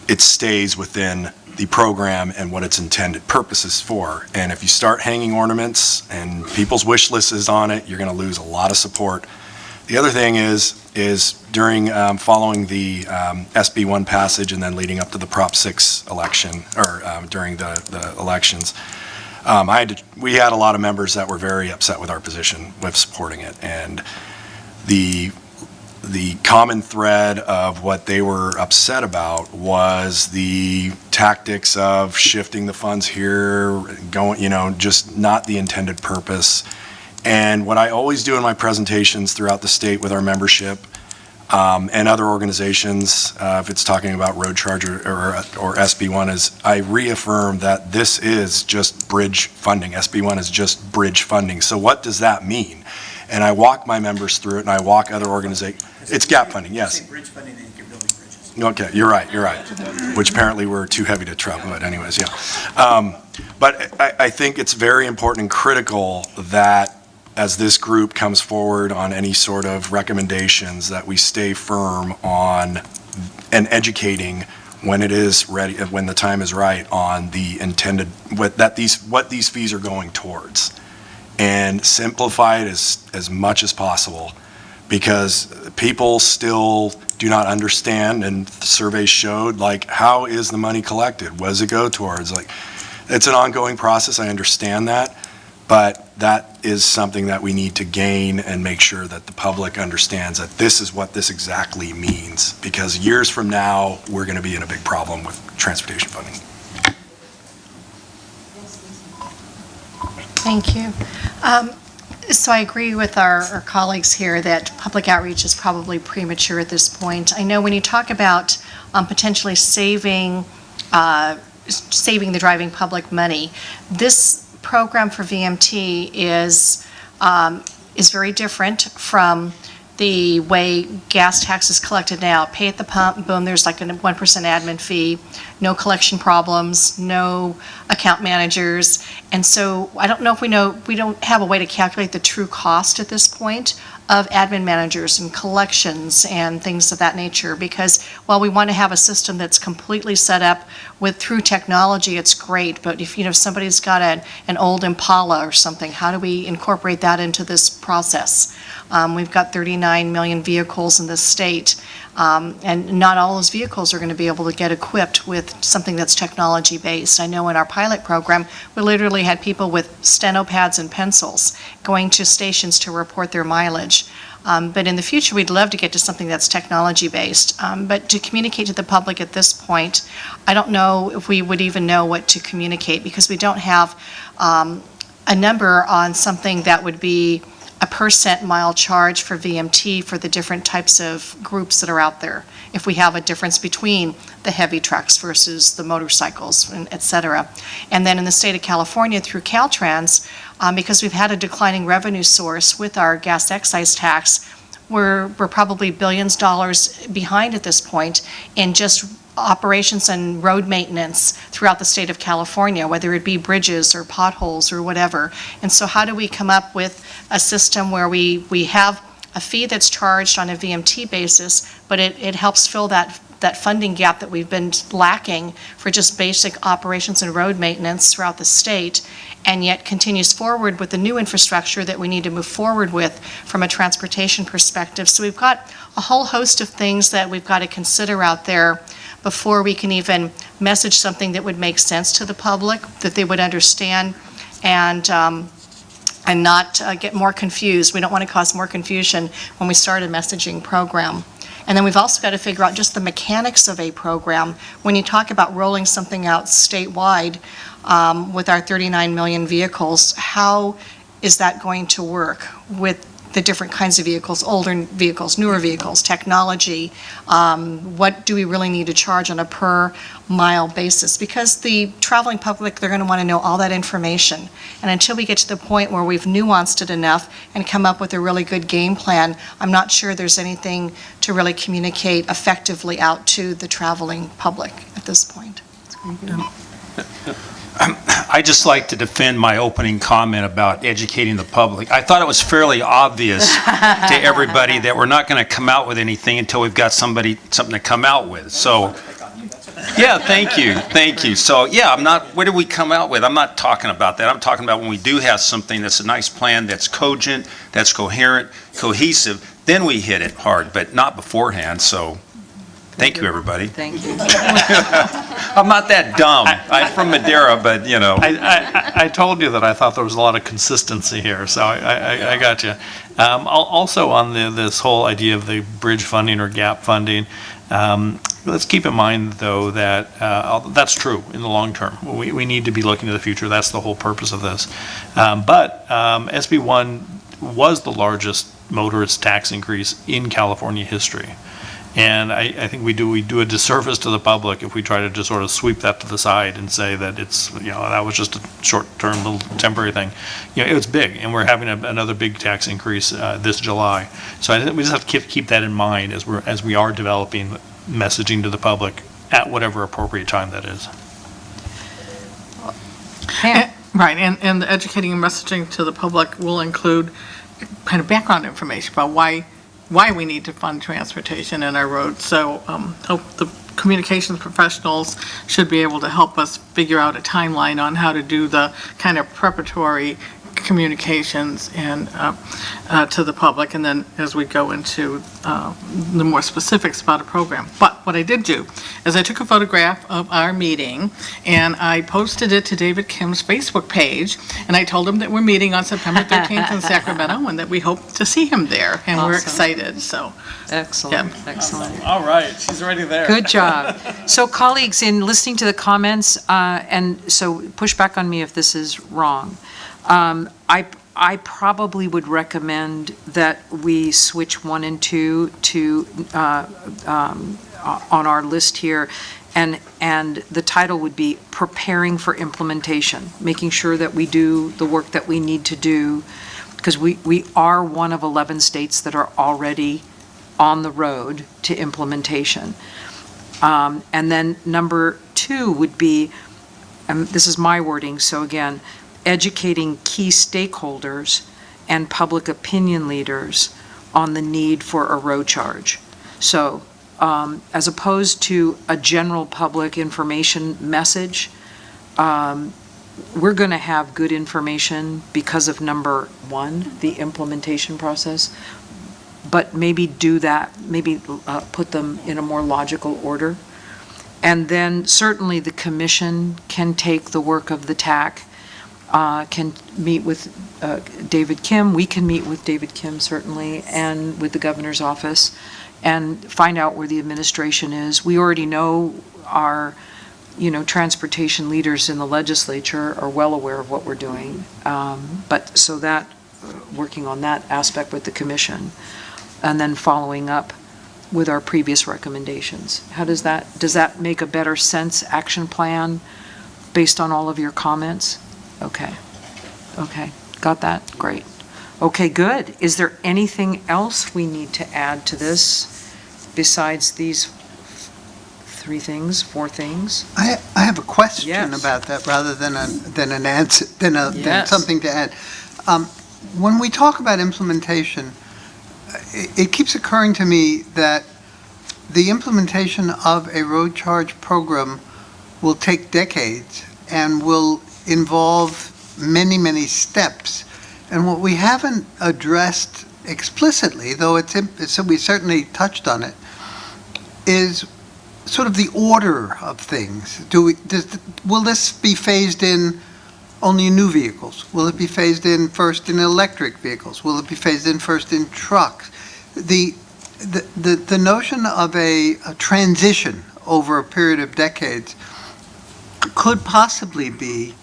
S12: it stays within the program and what its intended purpose is for. And if you start hanging ornaments and people's wish list is on it, you're going to lose a lot of support. The other thing is during following the SB 1 passage and then leading up to the Prop 6 election, or during the elections, we had a lot of members that were very upset with our position with supporting it. And the common thread of what they were upset about was the tactics of shifting the funds here, going, just not the intended purpose. And what I always do in my presentations throughout the state with our membership and other organizations, if it's talking about road charge or SB 1, is I reaffirm that this is just bridge funding. SB 1 is just bridge funding. So what does that mean? And I walk my members through it, and I walk other organizations. It's gap funding, yes.
S11: Bridge funding, then you can build bridges.
S12: Okay, you're right. Which apparently we're too heavy to travel, but anyways, yeah. But I think it's very important and critical that as this group comes forward on any sort of recommendations, that we stay firm on and educating when it is ready, when the time is right, on the intended, what these fees are going towards. And simplify it as much as possible, because people still do not understand, and surveys showed, how is the money collected? What does it go towards? It's an ongoing process, I understand that, but that is something that we need to gain and make sure that the public understands that this is what this exactly means, because years from now, we're going to be in a big problem with transportation funding.
S13: Thank you. So I agree with our colleagues here that public outreach is probably premature at this point. I know when you talk about potentially saving the driving public money, this program for VMT is very different from the way gas tax is collected now. Pay at the pump, boom, there's like a 1% admin fee, no collection problems, no account managers. And so I don't know if we don't have a way to calculate the true cost at this point of admin managers and collections and things of that nature, because while we want to have a system that's completely set up through technology, it's great, but if somebody's got an old Impala or something, how do we incorporate that into this process? We've got 39 million vehicles in this state. And not all those vehicles are going to be able to get equipped with something that's technology-based. I know in our pilot program, we literally had people with steno pads and pencils going to stations to report their mileage. But in the future, we'd love to get to something that's technology-based. But to communicate to the public at this point, I don't know if we would even know what to communicate, because we don't have a number on something that would be a % mile charge for VMT for the different types of groups that are out there. If we have a difference between the heavy trucks versus the motorcycles, and et cetera. And then in the state of California through Caltrans, because we've had a declining revenue source with our gas excise tax, we're probably billions dollars behind at this point in just operations and road maintenance throughout the state of California, whether it be bridges or potholes or whatever. And so how do we come up with a system where we have a fee that's charged on a VMT basis, but it helps fill that funding gap that we've been lacking for just basic operations and road maintenance throughout the state, and yet continues forward with the new infrastructure that we need to move forward with from a transportation perspective. So we've got a whole host of things that we've got to consider out there before we can even message something that would make sense to the public, that they would understand, and not get more confused. We don't want to cause more confusion when we start a messaging program. And then we've also got to figure out just the mechanics of a program. When you talk about rolling something out statewide with our 39 million vehicles, how is that going to work with the different kinds of vehicles, older vehicles, newer vehicles, technology? What do we really need to charge on a per mile basis? Because the traveling public, they're going to want to know all that information. And until we get to the point where we've nuanced it enough and come up with a really good game plan, I'm not sure there's anything to really communicate effectively out to the traveling public at this point.
S9: I'd just like to defend my opening comment about educating the public. I thought it was fairly obvious to everybody that we're not going to come out with anything until we've got something to come out with. So, yeah, thank you. So, yeah, what did we come out with? I'm not talking about that. I'm talking about when we do have something that's a nice plan, that's cogent, that's coherent, cohesive, then we hit it hard, but not beforehand, so. Thank you, everybody.
S1: Thank you.
S9: I'm not that dumb. I'm from Madeira, but, you know.
S4: I told you that I thought there was a lot of consistency here, so I got you. Also on this whole idea of the bridge funding or gap funding, let's keep in mind, though, that that's true in the long term. We need to be looking to the future. That's the whole purpose of this. But SB 1 was the largest motorist tax increase in California history. And I think we do a disservice to the public if we try to just sort of sweep that to the side and say that it's, that was just a short-term little temporary thing. It was big, and we're having another big tax increase this July. So I think we just have to keep that in mind as we are developing messaging to the public at whatever appropriate time that is.
S14: Right, and the educating and messaging to the public will include kind of background information about why we need to fund transportation in our roads. So the communications professionals should be able to help us figure out a timeline on how to do the kind of preparatory communications and to the public, and then as we go into the more specifics about a program. But what I did do is I took a photograph of our meeting and I posted it to David Kim's Facebook page, and I told him that we're meeting on September 13th in Sacramento and that we hope to see him there, and we're
S1: Awesome.
S14: excited. So
S1: Excellent,
S14: Yeah.
S1: excellent.
S14: all right, she's already there.
S1: Good job. So colleagues, in listening to the comments, and so push back on me if this is wrong, I probably would recommend that we switch 1 and 2 to, on our list here, and the title would be Preparing for Implementation, making sure that we do the work that we need to do, because we are one of 11 states that are already on the road to implementation. And then number 2 would be, this is my wording, so again, educating key stakeholders and public opinion leaders on the need for a road charge. So as opposed to a general public information message, we're going to have good information because of number 1, the implementation process. but maybe do that, maybe put them in a more logical order. And then certainly the commission can take the work of the TAC, can meet with David Kim, we can meet with David Kim certainly, and with the governor's office, and find out where the administration is. We already know our, transportation leaders in the legislature are well aware of what we're doing. But so that, working on that aspect with the commission, and then following up with our previous recommendations. Does that make a better sense, action plan, based on all of your comments? Okay, got that, great. Okay, good. Is there anything else we need to add to this besides these four things?
S2: I have a question
S1: Yes.
S2: about that rather than an answer, than
S1: Yes.
S2: something to add. When we talk about implementation, it keeps occurring to me that the implementation of a road charge program will take decades and will involve many, many steps. And what we haven't addressed explicitly, though so we certainly touched on it, is sort of the order of things. Will this be phased in only in new vehicles? Will it be phased in first in electric vehicles? Will it be phased in first in trucks? The notion of a transition over a period of decades could possibly be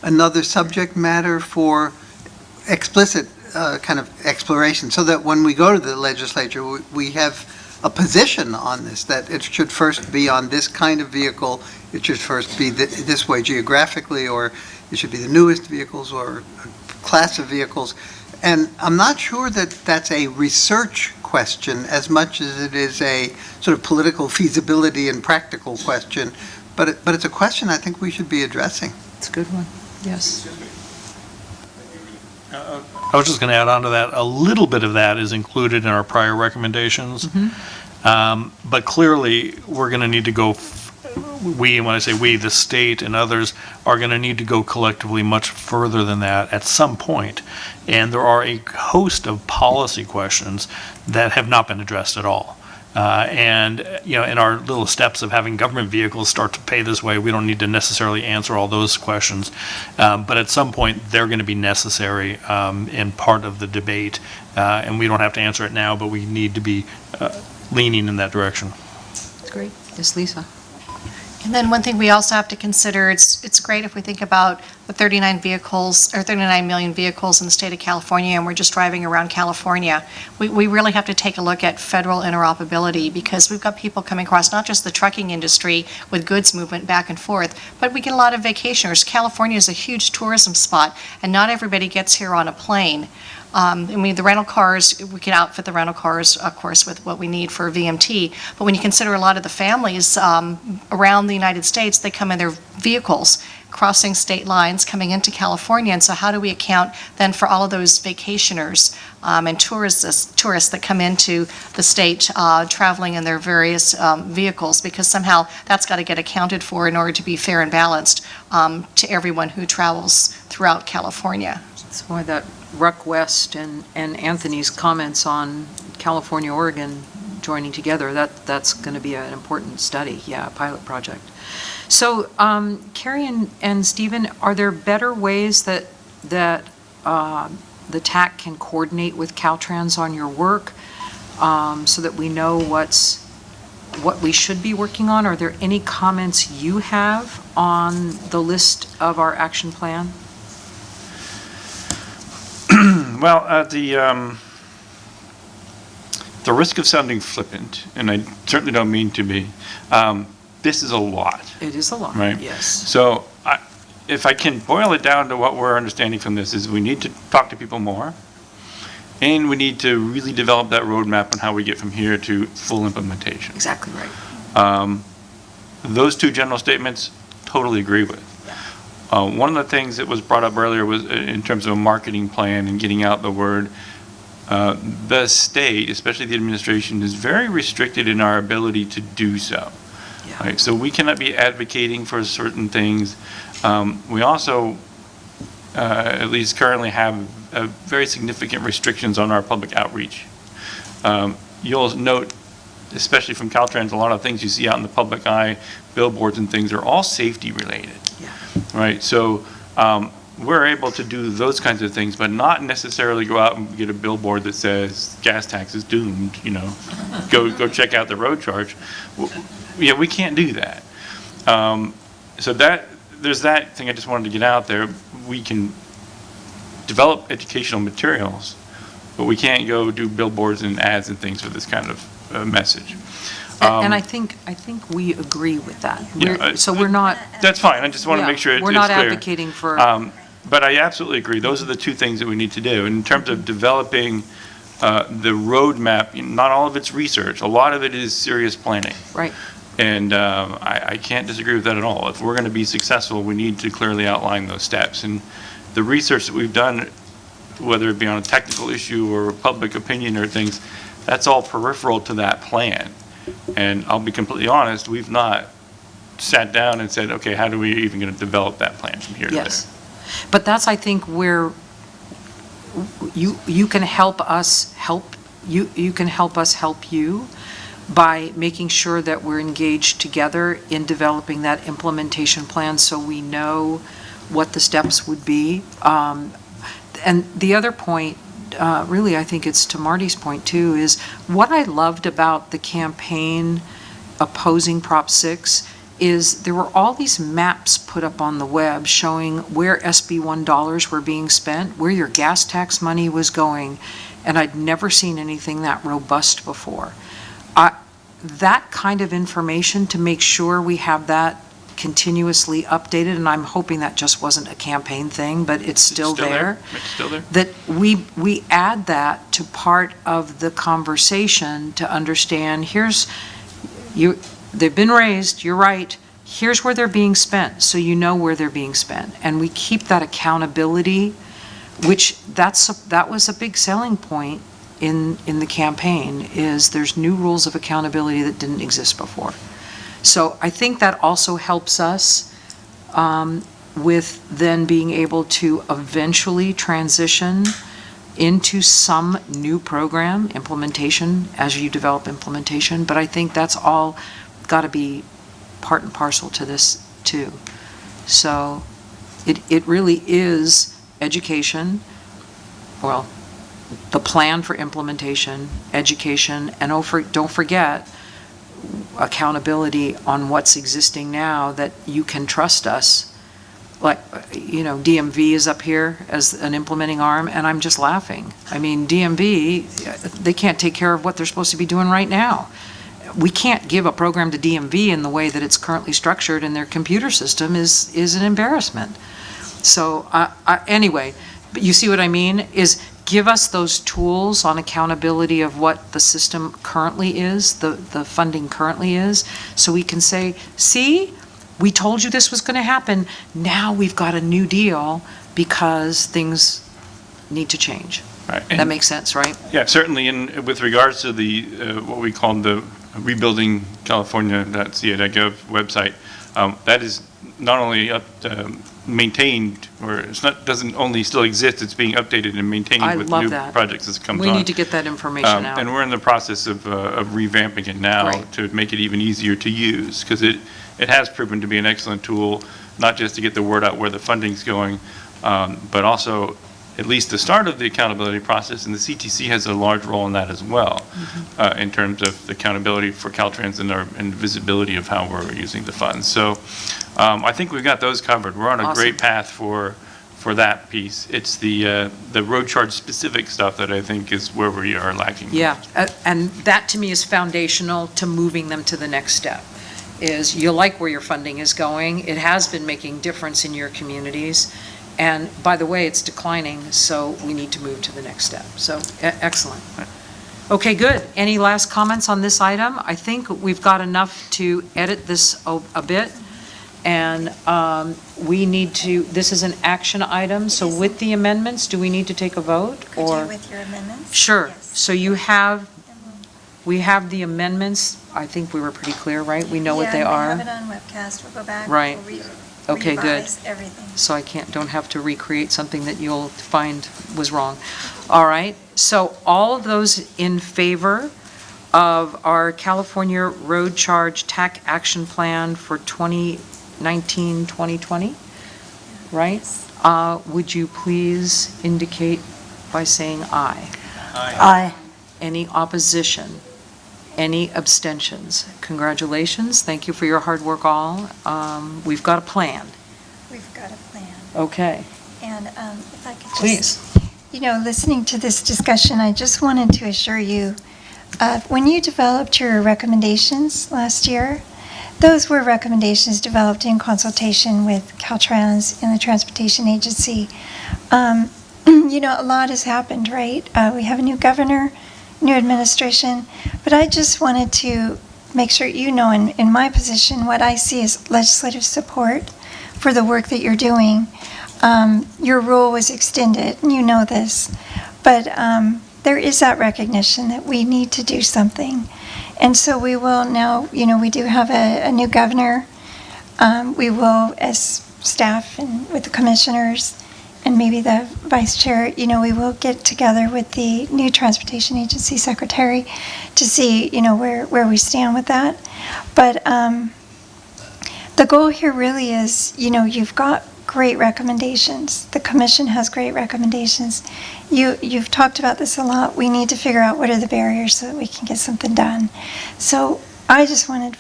S2: another subject matter for explicit kind of exploration, so that when we go to the legislature, we have a position on this, that it should first be on this kind of vehicle, it should first be this way geographically, or it should be the newest vehicles or class of vehicles. And I'm not sure that that's a research question as much as it is a sort of political feasibility and practical question, but it's a question I think we should be addressing.
S1: It's a good one, yes.
S4: I was just going to add on to that, a little bit of that is included in our prior recommendations. But clearly, we're going to need to go, when I say we, the state and others are going to need to go collectively much further than that at some point. And there are a host of policy questions that have not been addressed at all. And, in our little steps of having government vehicles start to pay this way, we don't need to necessarily answer all those questions. But at some point, they're going to be necessary in part of the debate. And we don't have to answer it now, but we need to be leaning in that direction.
S1: That's great. Yes, Lisa?
S13: And then one thing we also have to consider, it's great if we think about the 39 million vehicles in the state of California, and we're just driving around California. We really have to take a look at federal interoperability, because we've got people coming across, not just the trucking industry with goods movement back and forth, but we get a lot of vacationers. California is a huge tourism spot, and not everybody gets here on a plane. The rental cars, we can outfit the rental cars, of course, with what we need for VMT. But when you consider a lot of the families around the United States, they come in their vehicles, crossing state lines, coming into California. And so how do we account then for all of those vacationers and tourists that come into the state traveling in their various vehicles? Because somehow that's got to get accounted for in order to be fair and balanced to everyone who travels throughout California.
S1: That's why that Ruck West and Anthony's comments on California, Oregon joining together, that's going to be an important study, a pilot project. So, Carrie and Stephen, are there better ways that the TAC can coordinate with Caltrans on your work, so that we know what we should be working on? Are there any comments you have on the list of our action plan?
S5: Well, at the risk of sounding flippant, and I certainly don't mean to be, this is a lot.
S1: It is a lot,
S5: Right.
S1: yes.
S5: So if I can boil it down to what we're understanding from this is we need to talk to people more, and we need to really develop that roadmap on how we get from here to full implementation.
S1: Exactly right.
S5: Those two general statements, totally agree with. One of the things that was brought up earlier was in terms of a marketing plan and getting out the word. The state, especially the administration, is very restricted in our ability to do so.
S1: Yeah.
S5: Right? So we cannot be advocating for certain things. We also, at least currently, have very significant restrictions on our public outreach. you'll note, especially from Caltrans, a lot of things you see out in the public eye, billboards and things, are all safety related. Right? So we're able to do those kinds of things, but not necessarily go out and get a billboard that says gas tax is doomed, go check out the road charge. Yeah, we can't do that. So there's that thing I just wanted to get out there. We can develop educational materials, but we can't go do billboards and ads and things for this kind of message.
S1: And I think we agree with that. So we're not.
S5: That's fine. I just want to make sure it's clear.
S1: We're not advocating for.
S5: But I absolutely agree. Those are the two things that we need to do. In terms of developing the roadmap, not all of it's research. A lot of it is serious planning.
S1: Right.
S5: And I can't disagree with that at all. If we're going to be successful, we need to clearly outline those steps. And the research that we've done, whether it be on a technical issue or public opinion or things, that's all peripheral to that plan. And I'll be completely honest, we've not sat down and said, okay, how do we even going to develop that plan from here to there?
S1: Yes. But that's, I think, where you can help us help you by making sure that we're engaged together in developing that implementation plan so we know what the steps would be. And the other point, really, I think it's to Marty's point too, is what I loved about the campaign opposing Prop 6 is there were all these maps put up on the web showing where SB1 dollars were being spent, where your gas tax money was going, and I'd never seen anything that robust before. That kind of information, to make sure we have that continuously updated, and I'm hoping that just wasn't a campaign thing, but it's still there.
S5: It's still there.
S1: That we add that to part of the conversation to understand, they've been raised, you're right, here's where they're being spent, so you know where they're being spent. And we keep that accountability, which that was a big selling point in the campaign, is there's new rules of accountability that didn't exist before. So I think that also helps us with then being able to eventually transition into some new program implementation as you develop implementation. But I think that's all got to be part and parcel to this too. So it really is education, well, the plan for implementation, education, and don't forget accountability on what's existing now, that you can trust us. Like, DMV is up here as an implementing arm, and I'm just laughing. I mean, DMV, they can't take care of what they're supposed to be doing right now. We can't give a program to DMV in the way that it's currently structured, and their computer system is an embarrassment. So, anyway, but you see what I mean, is give us those tools on accountability of what the system currently is, the funding currently is, so we can say, see, we told you this was going to happen. Now we've got a new deal because things need to change.
S5: Right.
S1: That makes sense, right?
S5: Yeah, certainly. And with regards to the what we call the Rebuilding California.ca.gov website, that is not only maintained, or doesn't only still exist, it's being updated and maintained
S1: I
S5: with
S1: love
S5: new
S1: that.
S5: projects as it comes on.
S1: We need to get that information out.
S5: And we're in the process of revamping it now
S1: Right.
S5: to make it even easier to use, because it has proven to be an excellent tool, not just to get the word out where the funding's going, but also at least the start of the accountability process, and the CTC has a large role in that as well, in terms of the accountability for Caltrans and visibility of how we're using the funds. So I think we've got those covered. We're on a
S1: Awesome.
S5: great path for that piece. It's the road charge specific stuff that I think is where we are lacking.
S1: Yeah, and that to me is foundational to moving them to the next step, is you like where your funding is going. It has been making difference in your communities. And by the way, it's declining, so we need to move to the next step. So, excellent. Okay, good. Any last comments on this item? I think we've got enough to edit this a bit. And we need to, this is an action item, so with the amendments, do we need to take a vote?
S15: Could you with your amendments?
S1: Sure.
S15: Yes.
S1: So we have the amendments. I think we were pretty clear, right? We know what they are.
S15: Yeah, we have it on webcast. We'll go back.
S1: Right.
S15: We'll
S1: Okay, good.
S15: revise everything.
S1: So I don't have to recreate something that you'll find was wrong. All right. So all of those in favor of our California Road Charge TAC Action Plan for 2019, 2020, right? Would you please indicate by saying aye?
S7: Aye.
S1: Any opposition? Any abstentions? Congratulations, thank you for your hard work all. We've got a plan.
S15: We've got a plan.
S1: Okay,
S15: And if I could just...
S1: please.
S15: You know, listening to this discussion, I just wanted to assure you, when you developed your recommendations last year, those were recommendations developed in consultation with Caltrans and the Transportation Agency. You know, a lot has happened, right? We have a new governor, new administration, but I just wanted to make sure you know, in my position, what I see is legislative support for the work that you're doing. Your role was extended, and you know this, but there is that recognition that we need to do something. And so we will now, you know, we do have a new governor. We will, as staff and with the commissioners and maybe the vice chair, you know, we will get together with the new Transportation Agency secretary to see, you know, where we stand with that. But the goal here really is, you know, you've got great recommendations. The commission has great recommendations. You've talked about this a lot. We need to figure out what are the barriers so that we can get something done. So I just wanted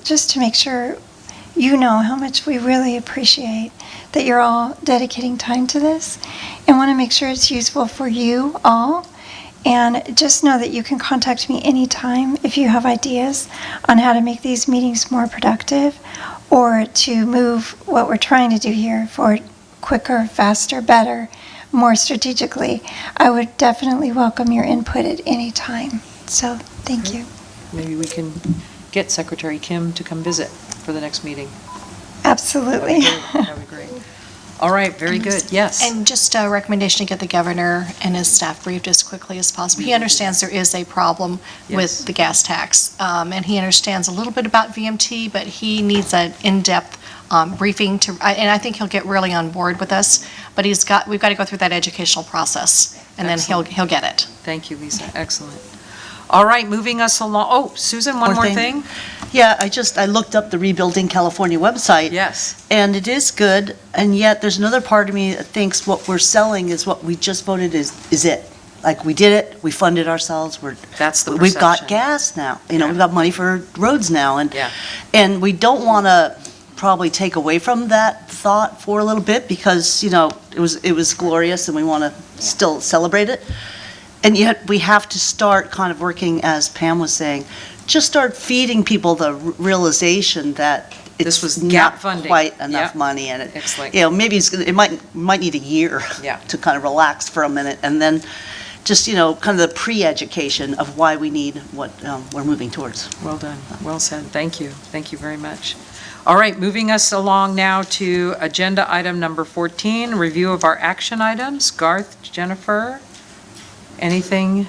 S15: just to make sure you know how much we really appreciate that you're all dedicating time to this and want to make sure it's useful for you all. And just know that you can contact me anytime if you have ideas on how to make these meetings more productive or to move what we're trying to do here forward quicker, faster, better, more strategically. I would definitely welcome your input at any time. So, thank you.
S1: Maybe we can get Secretary Kim to come visit for the next meeting.
S15: Absolutely.
S1: That would be great. All right, very good, yes.
S13: And just a recommendation to get the governor and his staff briefed as quickly as possible. He understands there is a problem
S1: Yes.
S13: with the gas tax, and he understands a little bit about VMT, but he needs an in-depth briefing and I think he'll get really on board with us, but we've got to go through that educational process, and then
S1: Excellent.
S13: he'll get it.
S1: Thank you, Lisa, excellent. All right, moving us along, oh, Susan, one more thing?
S7: Yeah, I looked up the Rebuilding California website.
S1: Yes.
S7: And it is good, and yet there's another part of me that thinks what we're selling is what we just voted is it. Like, we did it, we funded ourselves,
S1: That's the
S7: we've got
S1: perception.
S7: gas now, you know,
S1: Yeah.
S7: we've got money for roads now,
S1: Yeah.
S7: and we don't want to probably take away from that thought for a little bit, because, you know, it was glorious, and we want to still celebrate it. And yet, we have to start kind of working, as Pam was saying, just start feeding people the realization that
S1: This was
S7: it's
S1: gap
S7: not
S1: funding.
S7: quite enough
S1: Yeah.
S7: money, and
S1: It's like-
S7: you know, maybe it might need a year
S1: Yeah.
S7: to kind of relax for a minute, and then just, you know, kind of the pre-education of why we need what we're moving towards.
S1: Well done, well said, thank you very much. All right, moving us along now to agenda item number 14, review of our action items. Garth, Jennifer, anything?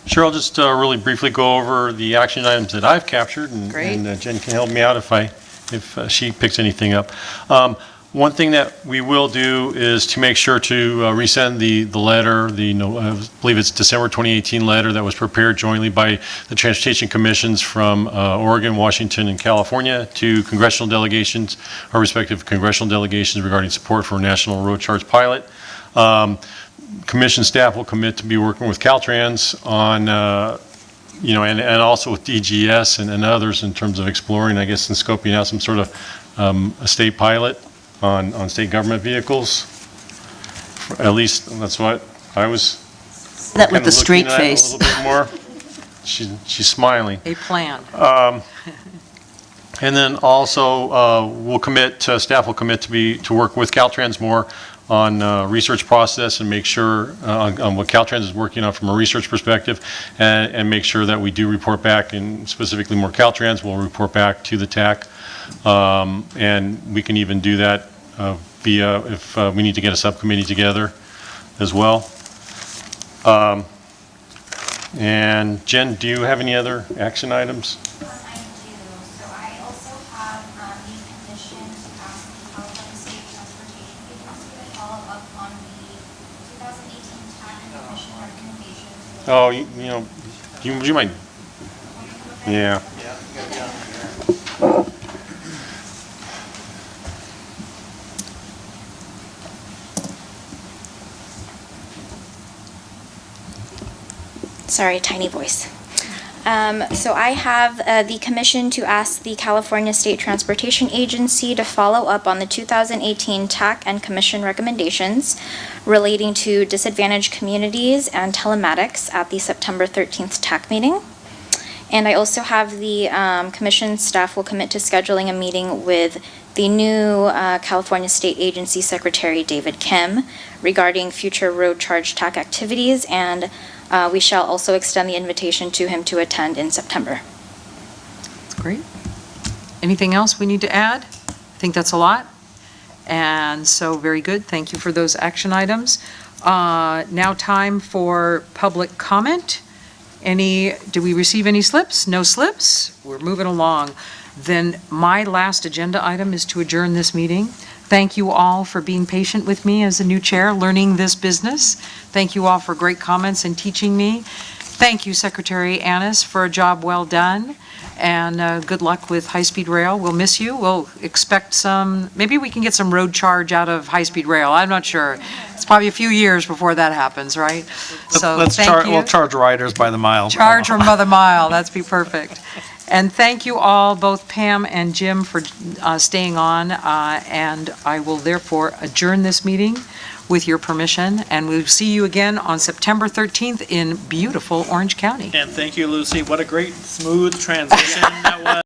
S8: Sure, I'll just really briefly go over the action items that I've captured, and
S1: Great.
S8: and Jen can help me out if she picks anything up. One thing that we will do is to make sure to resend the letter, I believe it's December 2018 letter that was prepared jointly by the Transportation Commissions from Oregon, Washington, and California to congressional delegations, our respective congressional delegations regarding support for a national road charge pilot. Commission staff will commit to be working with Caltrans on, and also with DGS and others in terms of exploring, I guess, and scoping out some sort of a state pilot on state government vehicles. At least that's what I was
S7: That with
S8: kinda
S7: the straight
S8: looking at
S7: face.
S8: a little bit more. She's smiling.
S1: A plan.
S8: And then also, staff will commit to work with Caltrans more on research process and make sure on what Caltrans is working on from a research perspective, and make sure that we do report back, and specifically more Caltrans will report back to the TAC. And we can even do that via, if we need to get a subcommittee together as well. And Jen, do you have any other action items?
S15: I do. So I also have the commission to ask the California State Transportation Agency to follow up on the 2018 TAC and commission recommendation
S8: Oh, you know, you might, yeah.
S16: Sorry, tiny voice. So I have the commission to ask the California State Transportation Agency to follow up on the 2018 TAC and commission recommendations relating to disadvantaged communities and telematics at the September 13th TAC meeting. And I also have the commission staff will commit to scheduling a meeting with the new California State Agency Secretary, David Kim, regarding future road charge TAC activities, and we shall also extend the invitation to him to attend in September.
S1: That's great. Anything else we need to add? I think that's a lot. And so, very good. Thank you for those action items. Now time for public comment. Do we receive any slips? No slips? We're moving along. Then my last agenda item is to adjourn this meeting. Thank you all for being patient with me as a new chair, learning this business. Thank you all for great comments and teaching me. Thank you, Secretary Annis, for a job well done. And good luck with high-speed rail. We'll miss you. We'll expect maybe we can get some road charge out of high-speed rail. I'm not sure. It's probably a few years before that happens, right? So thank you.
S4: We'll charge riders by the mile.
S1: Charge from by the mile. That'd be perfect. And thank you all, both Pam and Jim, for staying on. And I will therefore adjourn this meeting with your permission. And we'll see you again on September 13th in beautiful Orange County.
S4: And thank you, Lucy. What a great, smooth transition that was.